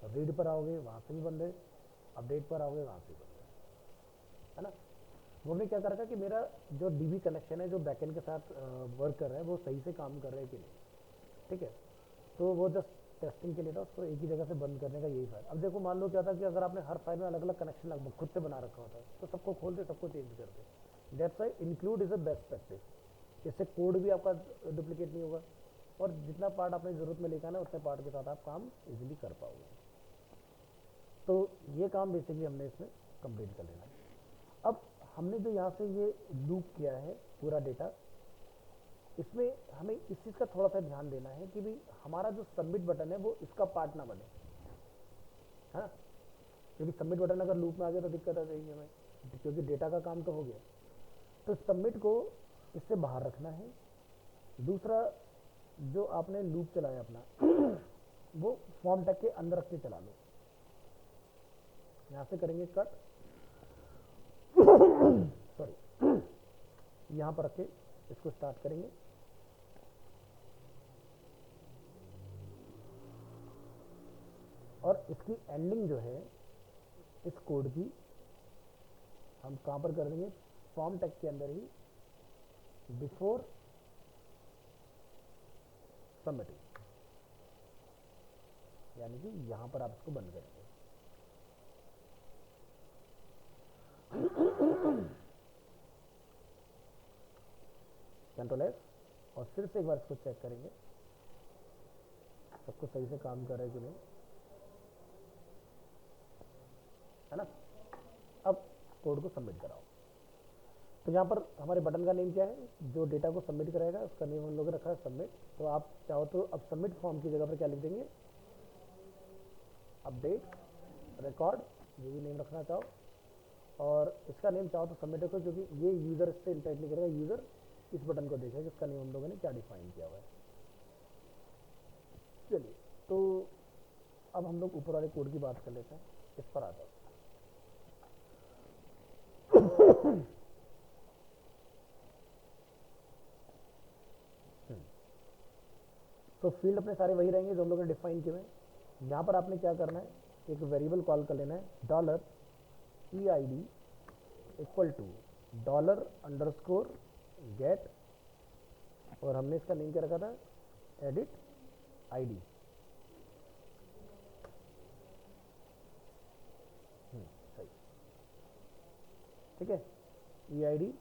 रीड पर आओगे वहाँ से भी बंद है, अपडेट पर आओगे वहाँ से भी बंद है ना। वो हमने क्या कर रखा कि मेरा जो DB कनेक्शन है जो बैकएंड के साथ वर्क कर रहा है वो सही से काम कर रहा है कि नहीं, ठीक है। तो वो जस्ट टेस्टिंग के लिए था, उसको एक ही जगह से बंद करने का यही था। अब देखो मान लो क्या था कि अगर आपने हर फाइल में अलग अलग कनेक्शन लगभग खुद से बना रखा होता है तो सबको खोलते सबको चेंज करते। That's why include is a best practice. इससे कोड भी आपका डुप्लीकेट नहीं होगा, और जितना पार्ट आपने ज़रूरत में लेकर आना उतने पार्ट के साथ आप काम इजीली कर पाओगे। तो ये काम बेसिकली हमने इसमें कंप्लीट कर लेना है। अब हमने जो यहाँ से ये लूप किया है पूरा डेटा, इसमें हमें इस चीज़ का थोड़ा सा ध्यान देना है कि भाई हमारा जो सबमिट बटन है वो इसका पार्ट ना बने, है ना, क्योंकि सबमिट बटन अगर लूप में आ गया तो दिक्कत आ जाएगी हमें, क्योंकि डेटा का काम तो हो गया। तो सबमिट को इससे बाहर रखना है। दूसरा, जो आपने लूप चलाया अपना वो फॉर्म टैग के अंदर रख के चला लो। यहाँ से करेंगे कट, सॉरी, यहाँ पर रख के इसको स्टार्ट करेंगे। और इसकी एंडिंग जो है इस कोड की हम कहाँ पर कर देंगे, फॉर्म टैग के अंदर ही, बिफोर सबमिटिंग, यानी कि यहाँ पर आप इसको बंद करेंगे। कंट्रोल एस, और फिर से एक बार इसको चेक करेंगे सब कुछ सही से काम कर रहा है कि नहीं, है ना। अब कोड को सबमिट कराओ। तो यहाँ पर हमारे बटन का नेम क्या है, जो डेटा को सबमिट कराएगा उसका नेम हम लोग ने रखा है सबमिट। तो आप चाहो तो अब सबमिट फॉर्म की जगह पर क्या लिख देंगे, अपडेट रिकॉर्ड, जो भी नेम रखना चाहो, और इसका नेम चाहो तो सबमिट रखो, क्योंकि ये यूज़र इससे इंटरेक्ट नहीं करेगा, यूज़र इस बटन को देखेगा जिसका नेम हम लोगों ने क्या डिफाइन किया हुआ है। चलिए, तो अब हम लोग ऊपर वाले कोड की बात कर लेते हैं, इस पर आ जाओ। तो फील्ड अपने सारे वही रहेंगे जो हम लोगों ने डिफाइन किए हैं। यहाँ पर आपने क्या करना है, एक वेरिएबल कॉल कर लेना है, dollar EID equal to dollar underscore get, और हमने इसका नेम क्या रखा था, एडिट ID। सही, ठीक है, EID,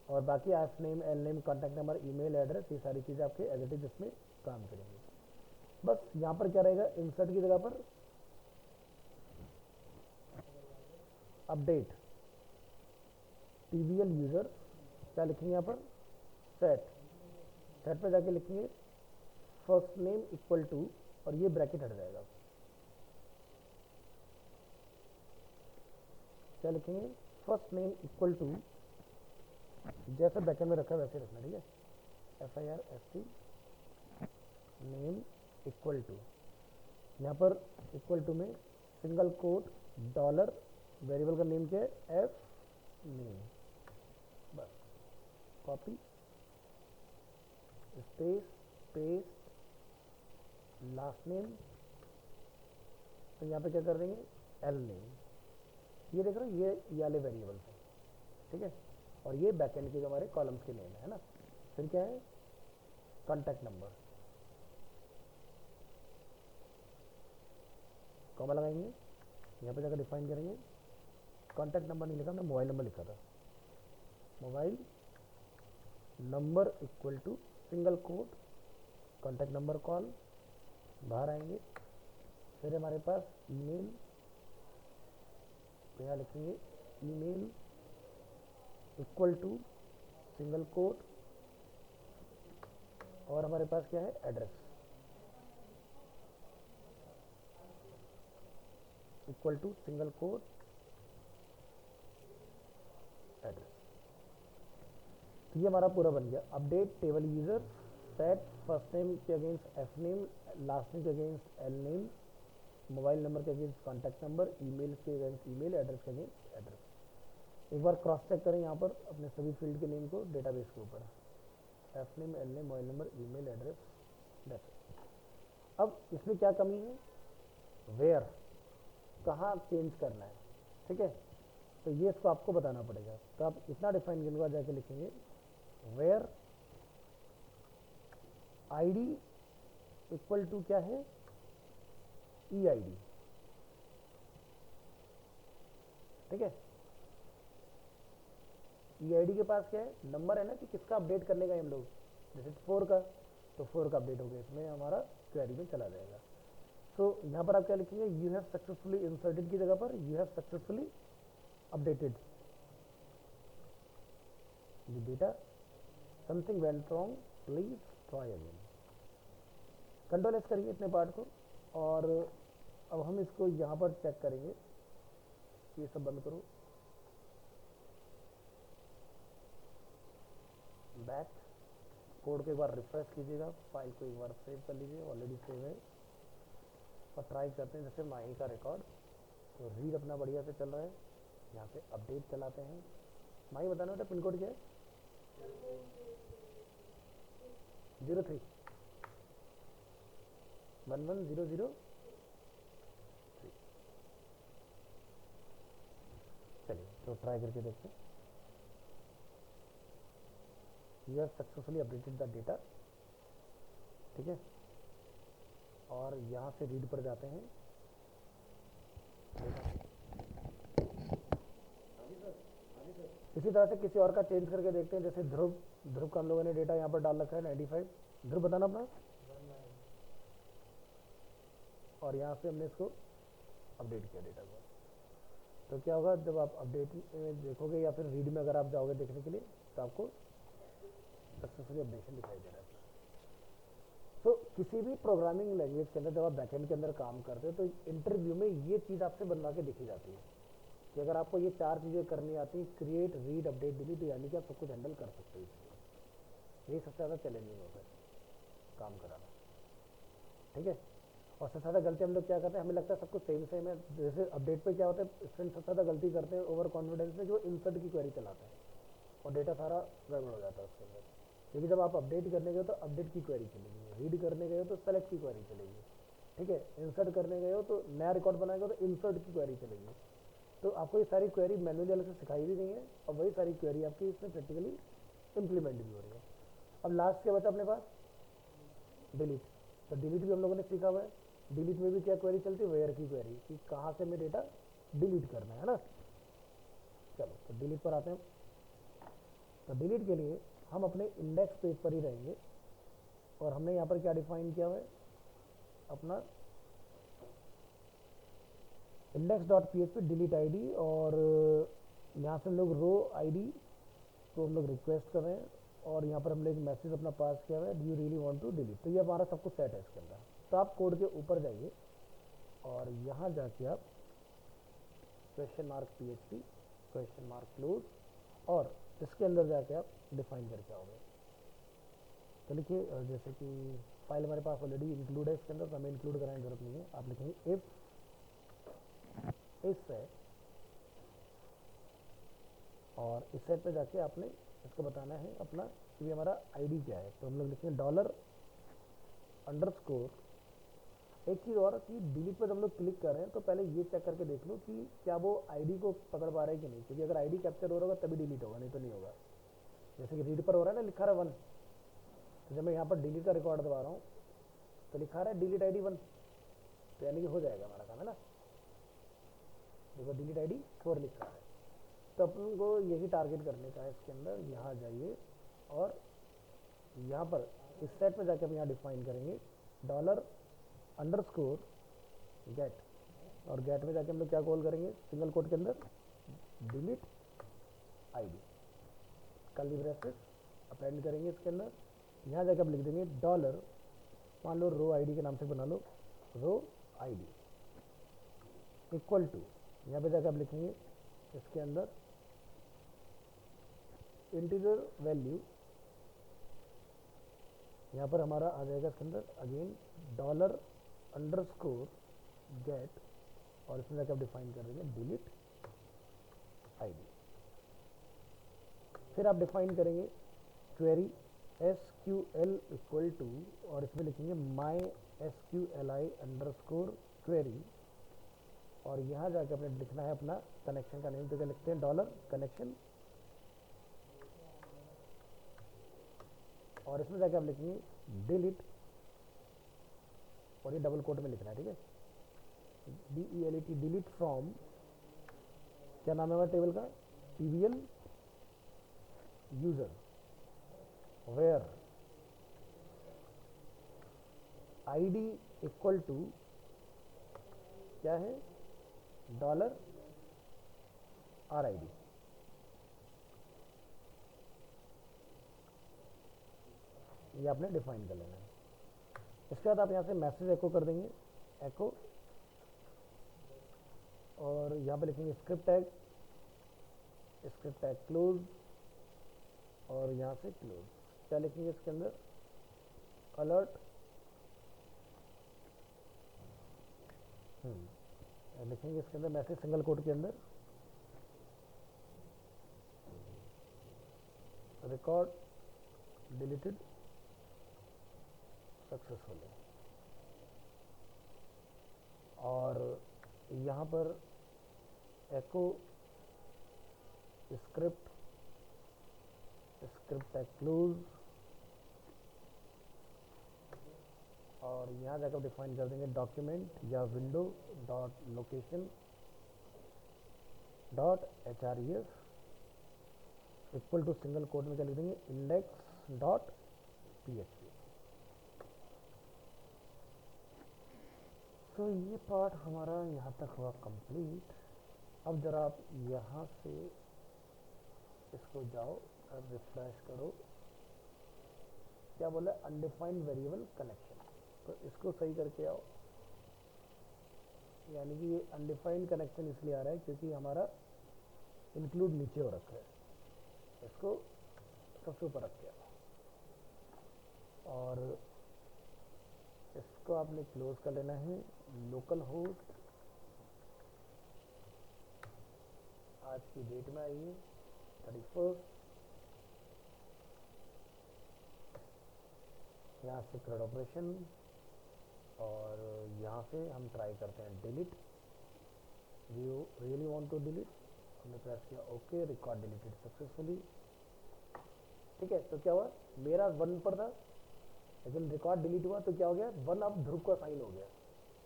और बाकी F name, L name, contact number, email address, ये सारी चीज़ें आपके एज इट इज इसमें काम करेंगे। बस यहाँ पर क्या रहेगा, इंसर्ट की जगह पर अपडेट TVL यूज़र, क्या लिखेंगे यहाँ पर, सेट, सेट पे जाके लिखेंगे फर्स्ट नेम इक्वल टू, और ये ब्रैकेट हट जाएगा, क्या लिखेंगे, फर्स्ट नेम इक्वल टू, जैसे बैकएंड में रखा है वैसे रखना, ठीक है, FIRST नेम इक्वल टू, यहाँ पर इक्वल टू में सिंगल कोट डॉलर, वेरिएबल का नेम क्या है, F नेम, बस copy space paste last name, तो यहाँ पे क्या कर देंगे, L नेम, ये देख रहे हो, ये वाले वेरिएबल है, ठीक है, और ये बैकएंड के हमारे कॉलम्स के नेम है ना। फिर क्या है, कॉन्टैक्ट नंबर, कॉमा लगाएंगे, यहाँ पे जाकर डिफाइन करेंगे, कॉन्टैक्ट नंबर नहीं लिखा, हमने मोबाइल नंबर लिखा था, mobile number equal to single quote contact number call, बाहर आएंगे। फिर हमारे पास ईमेल, तो यहाँ लिखेंगे email equal to single quote, और हमारे पास क्या है, address equal to single quote address. तो ये हमारा पूरा बन गया। Update table user, set first name के against F name, last name के against L name, mobile number के अगेंस्ट कॉन्टैक्ट नंबर, ईमेल के अगेंस्ट ईमेल, एड्रेस के अगेंस्ट एड्रेस। एक बार क्रॉस चेक करें यहाँ पर अपने सभी फील्ड के नेम को डेटाबेस के ऊपर, F name, L name, mobile number, email address, that's. अब इसमें क्या कमी है, वेयर, कहाँ चेंज करना है, ठीक है, तो ये इसको आपको बताना पड़ेगा। तो आप इतना डिफाइन करने के बाद जाके लिखेंगे वेयर ID इक्वल टू क्या है, EID, ठीक है, EID के पास क्या है, नंबर है ना कि किसका अपडेट करने का हम लोग, जैसे 4 का, तो 4 का अपडेट हो गया, इसमें हमारा क्वेरी में चला जाएगा। सो यहाँ पर आप क्या लिखेंगे, यू हैव सक्सेसफुली इंसर्टेड की जगह पर you have successfully updated the data, something went wrong please try again. Control S करेंगे इतने पार्ट को, और अब हम इसको यहाँ पर चेक करेंगे। ये सब बंद करो, बैक कोड को एक बार रिफ्रेश कीजिएगा, फाइल को एक बार सेव कर लीजिए, ऑलरेडी सेव है। और ट्राई करते हैं जैसे माही का रिकॉर्ड, तो रीड अपना बढ़िया से चल रहा है। यहाँ पे अपडेट चलाते हैं। माही बताना बेटा पिन कोड क्या है? 03 11003। चलिए तो ट्राई करके देखते हैं। You have successfully updated the data, ठीक है। और यहाँ से रीड पर जाते हैं। इसी तरह से किसी और का चेंज करके देखते हैं, जैसे ध्रुव का हम लोगों ने डेटा यहाँ पर डाल रखा है 95। ध्रुव बताना अपना। और यहाँ से हमने इसको अपडेट किया डेटा को। तो क्या होगा, जब आप अपडेट में देखोगे या फिर रीड में अगर आप जाओगे देखने के लिए, तो आपको सक्सेसफुली अपडेशन दिखाई दे रहा है। तो किसी भी प्रोग्रामिंग लैंग्वेज के अंदर जब आप बैकएंड के अंदर काम करते हो, तो इंटरव्यू में ये चीज़ आपसे बनवा के देखी जाती है कि अगर आपको ये 4 चीज़ें करनी आती हैं, क्रिएट, रीड, अपडेट, डिलीट, यानी कि आप सब कुछ हैंडल कर सकते हो इसमें। यही सबसे ज़्यादा चैलेंजिंग होता है काम कराना, ठीक है। और सबसे ज़्यादा गलती हम लोग क्या करते हैं, हमें लगता है सब कुछ सेम है। जैसे अपडेट पे क्या होता है, स्टूडेंट सबसे ज़्यादा गलती करते हैं ओवर कॉन्फिडेंस में, जो इंसर्ट की क्वेरी चलाते हैं और डेटा सारा गड़बड़ हो जाता है उसके अंदर। क्योंकि जब आप अपडेट करने गए तो अपडेट की क्वेरी चलेगी, रीड करने गए हो तो सेलेक्ट की क्वेरी चलेगी, ठीक है। इंसर्ट करने गए हो तो नया रिकॉर्ड बनाएगा तो इंसर्ट की क्वेरी चलेगी। तो आपको ये सारी क्वेरी मैनुअली अलग से सिखाई भी नहीं है, और वही सारी क्वेरी आपकी इसमें प्रैक्टिकली इम्प्लीमेंट भी हो रही है। अब लास्ट क्या बचा अपने पास, डिलीट। तो डिलीट भी हम लोगों ने सीखा हुआ है। डिलीट में भी क्या क्वेरी चलती है, वेयर की क्वेरी, कि कहाँ से हमें डेटा डिलीट करना है ना। चलो तो डिलीट पर आते हैं। तो डिलीट के लिए हम अपने इंडेक्स पेज पर ही रहेंगे, और हमने यहाँ पर क्या डिफाइन किया हुआ है, अपना index.php डिलीट आईडी। और यहाँ से हम लोग रो आईडी को हम लोग रिक्वेस्ट कर रहे हैं, और यहाँ पर हमने एक मैसेज अपना पास किया हुआ है, do you really want to delete. तो ये हमारा सब कुछ सेट है इसके अंदर। तो आप कोड के ऊपर जाइए, और यहाँ जाके आप $PHP क्लोज, और इसके अंदर जाके आप डिफाइन करके आओगे। तो लिखिए, जैसे कि फाइल हमारे पास ऑलरेडी इंक्लूड है इसके अंदर, तो हमें इंक्लूड कराने की जरूरत नहीं है। आप लिखेंगे इफ इस सेट, और इस सेट पे जाके आपने इसको बताना है अपना कि हमारा आईडी क्या है। तो हम लोग लिखेंगे $_। एक चीज़ और कि डिलीट पर जब हम लोग क्लिक कर रहे हैं, तो पहले ये चेक करके देख लो कि क्या वो आईडी को पकड़ पा रहा है कि नहीं, क्योंकि अगर आईडी कैप्चर हो रहा होगा तभी डिलीट होगा, नहीं तो नहीं होगा। जैसे कि रीड पर हो रहा है ना, लिखा रहा है 1, तो जब मैं यहाँ पर डिलीट का रिकॉर्ड दबा रहा हूँ तो लिखा रहा है डिलीट आईडी 1, तो यानी कि हो जाएगा हमारा काम, है ना। देखो डिलीट आईडी 4 लिखा है। तो अपन को यही टारगेट करने का है इसके अंदर। यहाँ जाइए, और यहाँ पर इस सेट में जाके हम यहाँ डिफाइन करेंगे $_गेट, और गेट में जाके हम लोग क्या कॉल करेंगे सिंगल कोट के अंदर, delete ID, curly bracket append करेंगे इसके अंदर। यहाँ जाके आप लिख देंगे $, मान लो रो आईडी के नाम से बना लो, रो आईडी इक्वल टू, यहाँ पे जाके आप लिखेंगे इसके अंदर इंटीजर वैल्यू। यहाँ पर हमारा आ जाएगा इसके अंदर अगेन $_गेट, और इसमें जाकर आप डिफाइन कर देंगे डिलीट आईडी। फिर आप डिफाइन करेंगे क्वेरी SQL इक्वल टू, और इसमें लिखेंगे MySQLi_query, और यहाँ जाकर आपने लिखना है अपना कनेक्शन का नेम। तो क्या लिखते हैं, $कनेक्शन, और इसमें जाके आप लिखेंगे डिलीट, और ये डबल कोट में लिखना है, ठीक है, DELET, डिलीट फ्रॉम, क्या नाम है हमारे टेबल का, TBL user, where ID equal to क्या है, डॉलर आर आई डी। ये आपने डिफाइन कर लेना है। इसके बाद आप यहाँ से मैसेज एको कर देंगे, एको, और यहाँ पे लिखेंगे स्क्रिप्ट टैग क्लोज, और यहाँ से क्लोज। क्या लिखेंगे इसके अंदर, अलर्ट, लिखेंगे इसके अंदर मैसेज सिंगल कोट के अंदर, रिकॉर्ड डिलीटेड सक्सेसफुली, और यहाँ पर एको स्क्रिप्ट टैग क्लोज, और यहाँ जाकर डिफाइन कर देंगे डॉक्यूमेंट या window dot location dot H R E S equal to single quote में क्या लिख देंगे, index dot P H P. तो ये पार्ट हमारा यहाँ तक हुआ कंप्लीट। अब जरा आप यहाँ से इसको जाओ और रिफ्रेश करो। क्या बोला, अनडिफाइंड वेरिएबल कनेक्शन, तो इसको सही करके आओ। यानी कि ये अनडिफाइंड कनेक्शन इसलिए आ रहा है क्योंकि हमारा इंक्लूड नीचे हो रखा है, इसको सबसे ऊपर रख के आओ, और इसको आपने क्लोज कर लेना है। लोकल होस्ट आज की डेट में आई है 31, यहाँ से क्रेड ऑपरेशन, और यहाँ से हम ट्राई करते हैं delete, you really want to delete, हमने प्रेस किया ओके, रिकॉर्ड डिलीटेड सक्सेसफुली। ठीक है, तो क्या हुआ, मेरा 1 पर था लेकिन रिकॉर्ड डिलीट हुआ, तो क्या हो गया, 1 अब ध्रुव का साइन हो गया।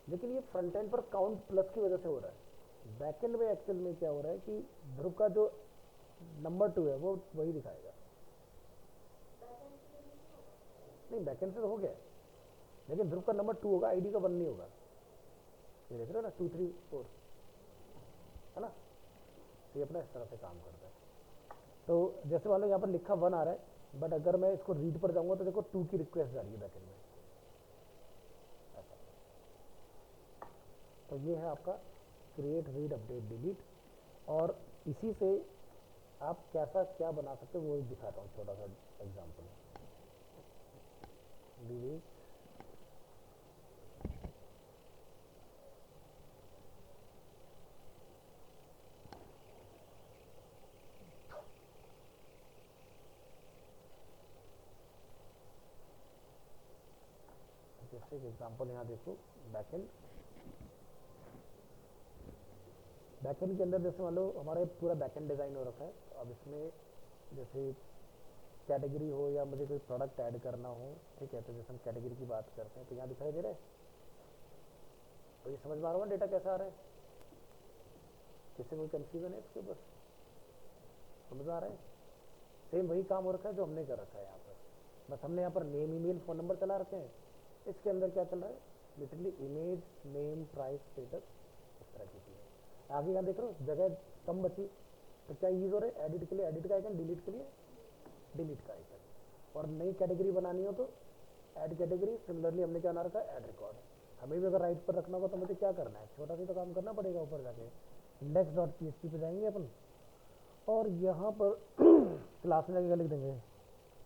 लेकिन ये फ्रंट एंड पर काउंट प्लस की वजह से हो रहा है। बैक एंड में एक्सेल में क्या हो रहा है कि ध्रुव का जो नंबर 2 है वो वही दिखाएगा। नहीं, बैक एंड से तो हो गया, लेकिन ध्रुव का नंबर 2 होगा, आईडी का 1 नहीं होगा। ये देख रहे हो ना, 2 3 4 है ना, तो ये अपना इस तरह से काम करता है। तो जैसे मान लो यहाँ पर लिखा 1 आ रहा है, बट अगर मैं इसको रीड पर जाऊंगा तो देखो 2 की रिक्वेस्ट जा रही है बैकएंड में, ऐसा। तो ये है आपका क्रिएट, रीड, अपडेट, डिलीट, और इसी से आप कैसा क्या बना सकते हो वो दिखाता हूँ, छोटा सा एग्जाम्पल। डिलीट, जैसे एग्जाम्पल यहाँ देखो, बैकएंड के अंदर जैसे मान लो हमारा पूरा बैकएंड डिज़ाइन हो रखा है। अब इसमें जैसे कैटेगरी हो या मुझे कोई प्रोडक्ट ऐड करना हो, ठीक है, तो जैसे हम कैटेगरी की बात करते हैं तो यहाँ दिखाई दे रहा है। तो ये समझ में आ रहा होगा डेटा कैसा आ रहा है, किसी कोई कंफ्यूजन है इसके ऊपर, समझ आ रहा है। सेम वही काम हो रखा है जो हमने कर रखा है यहाँ पर, बस हमने यहाँ पर नेम, ईमेल, फ़ोन नंबर चला रखे हैं। इसके अंदर क्या चल रहा है, literally image, name, price, status, इस तरह की चीज़ें। आगे यहाँ देख रहे हो जगह कम बची, तो क्या यूज़ हो रहा है, एडिट के लिए एडिट का आइकन, डिलीट के लिए डिलीट का आइकन, और नई कैटेगरी बनानी हो तो ऐड कैटेगरी। सिमिलरली हमने क्या बना रखा है, ऐड रिकॉर्ड। हमें भी अगर राइट पर रखना होगा तो मुझे क्या करना है, छोटा सा तो काम करना पड़ेगा। ऊपर जाके index dot P H P पे जाएंगे अपन, और यहाँ पर क्लास में जाके क्या लिख देंगे,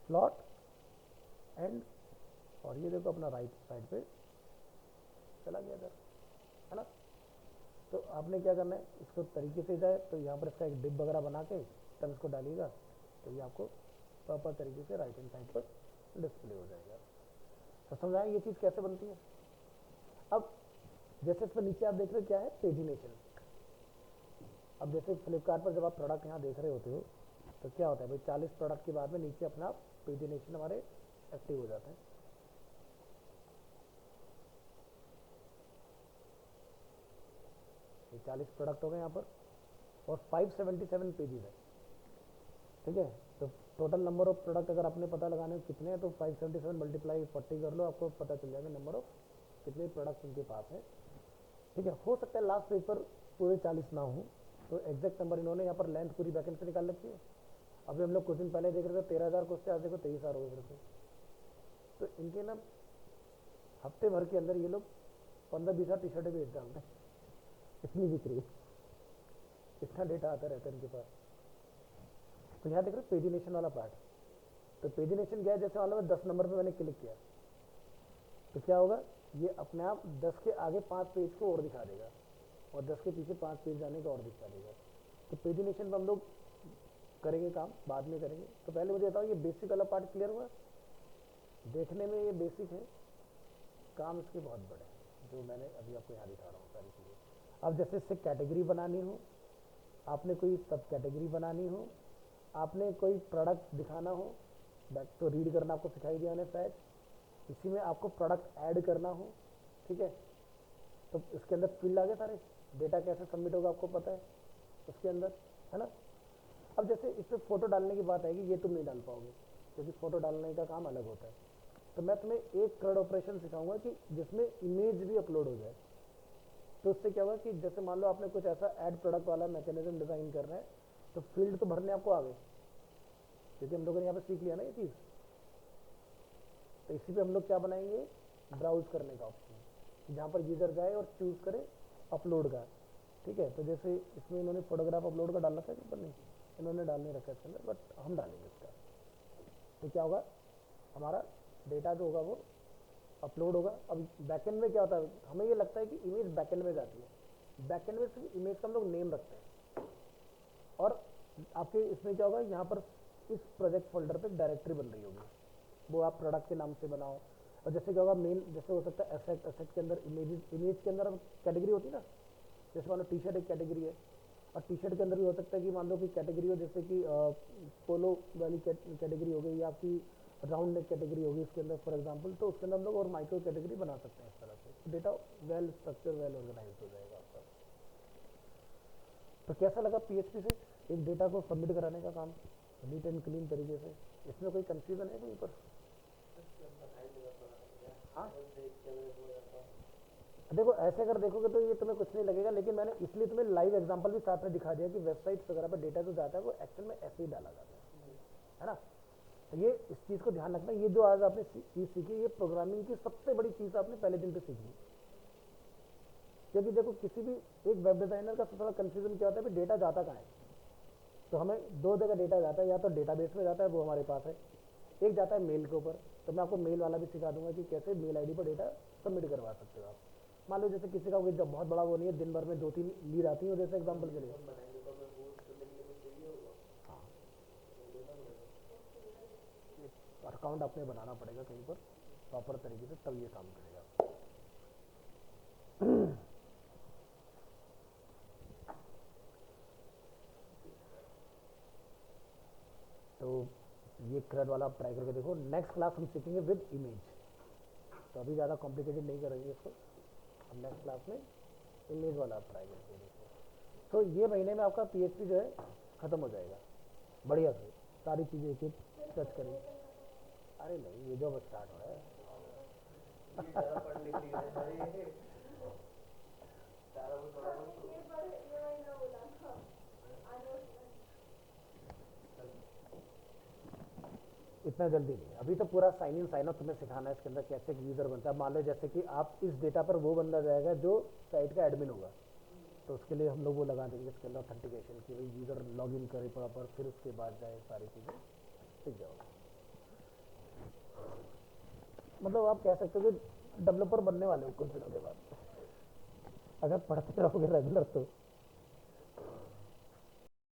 प्लॉट एंड, और ये देखो अपना राइट साइड पे चला गया इधर, है ना। तो आपने क्या करना है, इसको तरीके से जाए तो यहाँ पर इसका एक डिप वगैरह बना के तब इसको डालिएगा, तो ये आपको प्रॉपर तरीके से राइट हैंड साइड पर डिस्प्ले हो जाएगा। तो समझाएं ये चीज़ कैसे बनती है। अब जैसे इस पर नीचे आप देख रहे हो क्या है, पेजिनेशन। अब जैसे फ्लिपकार्ट पर जब आप प्रोडक्ट यहाँ देख रहे होते हो तो क्या होता है भाई, 40 प्रोडक्ट के बाद में नीचे अपना पेजिनेशन हमारे एक्टिव हो जाते हैं। ये 40 प्रोडक्ट हो गए यहाँ पर, और 577 पेजेस है, ठीक है। तो टोटल नंबर ऑफ प्रोडक्ट अगर आपने पता लगाने कितने हैं, तो 577 मल्टीप्लाई 40 कर लो, आपको पता चल जाएगा नंबर ऑफ कितने प्रोडक्ट उनके पास हैं, ठीक है। हो सकता है लास्ट पेज पर पूरे 40 ना हो, तो एग्जैक्ट नंबर इन्होंने यहाँ पर लेंथ पूरी बैकेंड से निकाल रखी है। अभी हम लोग कुछ दिन पहले देख रहे थे 13,000 क्वेश्चन, आज देखो 23,000 हो गए। तो इनके ना हफ्ते भर के अंदर ये लोग 15-20 टी शर्टें बेच डालते हैं, इतनी बिक्री, इतना डेटा आता रहता है इनके पास। तो यहाँ देख रहे हो पेजिनेशन वाला पार्ट, तो पेजिनेशन क्या है, जैसे मान लो 10 नंबर पे मैंने क्लिक किया तो क्या होगा, ये अपने आप 10 के आगे 5 पेज को और दिखा देगा और 10 के पीछे 5 पेज जाने का और दिखा देगा। तो पेजिनेशन में हम लोग करेंगे काम, बाद में करेंगे। तो पहले मुझे बताओ ये बेसिक वाला पार्ट क्लियर हुआ? देखने में ये बेसिक है, काम इसके बहुत बड़े हैं जो मैंने अभी आपको यहाँ दिखा रहा हूँ सारी चीज़ें। अब जैसे इससे कैटेगरी बनानी हो, आपने कोई सब कैटेगरी बनानी हो, आपने कोई प्रोडक्ट दिखाना हो, तो रीड करना आपको सिखाई दिया मैंने शायद, इसी में आपको प्रोडक्ट ऐड करना हो, ठीक है। तो इसके अंदर फील्ड आ गए सारे, डेटा कैसे सबमिट होगा आपको पता है उसके अंदर, है ना। अब जैसे इस पर फोटो डालने की बात आएगी, ये तुम नहीं डाल पाओगे क्योंकि फोटो डालने का काम अलग होता है। तो मैं तुम्हें एक CRUD ऑपरेशन सिखाऊंगा कि जिसमें इमेज भी अपलोड हो जाए। तो उससे क्या होगा कि जैसे मान लो आपने कुछ ऐसा ऐड प्रोडक्ट वाला मैकेनिज्म डिजाइन कर रहे हैं, तो फील्ड तो भरने आपको आ गए क्योंकि हम लोगों ने यहाँ पे सीख लिया ना ये चीज़। तो इसी पे हम लोग क्या बनाएंगे, ब्राउज करने का ऑप्शन, जहाँ पर यूजर जाए और चूज करे अपलोड का, ठीक है। तो जैसे इसमें इन्होंने फोटोग्राफ अपलोड का डाल रखा है, पर नहीं इन्होंने डाल नहीं रखा है इसके अंदर, बट हम डालेंगे इसका। तो क्या होगा, हमारा डेटा जो होगा वो अपलोड होगा। अब बैकएंड में क्या होता है, हमें ये लगता है कि इमेज बैकएंड में जाती है, बैकएंड में सिर्फ इमेज का हम लोग नेम रखते हैं और आपके इसमें क्या होगा, यहाँ पर इस प्रोजेक्ट फोल्डर पे डायरेक्टरी बन रही होगी, वो आप प्रोडक्ट के नाम से बनाओ। और जैसे क्या होगा, मेन जैसे हो सकता है एसेट, एसेट के अंदर इमेज के अंदर अब कैटेगरी होती है ना, जैसे मान लो टी शर्ट एक कैटेगरी है, और टी शर्ट के अंदर भी हो सकता है कि मान लो कि कैटेगरी हो जैसे कि पोलो वाली कैटेगरी हो गई या आपकी राउंड नेक कैटेगरी होगी इसके अंदर फॉर एग्जांपल। तो उसके अंदर हम लोग और माइक्रो कैटेगरी बना सकते हैं इस तरह से, तो data well structure well organise हो जाएगा आपका। तो कैसा लगा PHP से एक डेटा को सबमिट कराने का काम नीट एंड क्लीन तरीके से? इसमें कोई कंफ्यूजन है कहीं पर? हाँ देखो ऐसे अगर देखोगे तो ये तुम्हें कुछ नहीं लगेगा, लेकिन मैंने इसलिए तुम्हें लाइव एग्जांपल भी साथ में दिखा दिया कि वेबसाइट्स वगैरह पर डेटा जो जाता है वो एक्चुअल में ऐसे ही डाला जाता है ना। तो ये इस चीज़ को ध्यान रखना, ये जो आज आपने चीज़ सीखी ये प्रोग्रामिंग की सबसे बड़ी चीज़ आपने पहले दिन पे सीखी। क्योंकि देखो किसी भी एक वेब डिजाइनर का सबसे बड़ा कंफ्यूजन क्या होता है, डेटा जाता कहाँ है। तो हमें 2 जगह डेटा जाता है, या तो डेटाबेस में जाता है वो हमारे पास है, एक जाता है मेल के ऊपर। तो मैं आपको मेल वाला भी सिखा दूंगा कि कैसे मेल आईडी पर डेटा सबमिट करवा सकते हो आप। मान लो जैसे किसी का कोई जब बहुत बड़ा वो नहीं है, दिन भर में 2-3 लीड आती है जैसे एग्जाम्पल के लिए, हाँ अकाउंट अपने बनाना पड़ेगा कहीं पर प्रॉपर तरीके से, तब ये काम करेगा। तो ये CRUD वाला आप ट्राई करके देखो। नेक्स्ट क्लास हम सीखेंगे विद इमेज, तो अभी ज़्यादा कॉम्प्लिकेटेड नहीं करेंगे इसको, हम नेक्स्ट क्लास में इमेज वाला आप ट्राई करके देखो। तो ये महीने में आपका PHP जो है ख़त्म हो जाएगा बढ़िया से, सारी चीज़ें एक एक टच करेंगे। अरे नहीं ये जो अब स्टार्ट हो रहा है इतना जल्दी नहीं, अभी तो पूरा साइन इन साइन आउट तुम्हें सिखाना है इसके अंदर कैसे यूज़र बनता है। मान लो जैसे कि आप इस डेटा पर वो बंदा जाएगा जो साइट का एडमिन होगा, तो उसके लिए हम लोग वो लगा देंगे इसके अंदर ऑथेंटिकेशन की, भाई यूज़र लॉगिन करे प्रॉपर, फिर उसके बाद जाए, सारी चीज़ें सीख जाओगे। मतलब आप कह सकते हो कि डेवलपर बनने वाले हो कुछ दिनों के बाद, अगर पढ़ते रहोगे रेगुलर तो।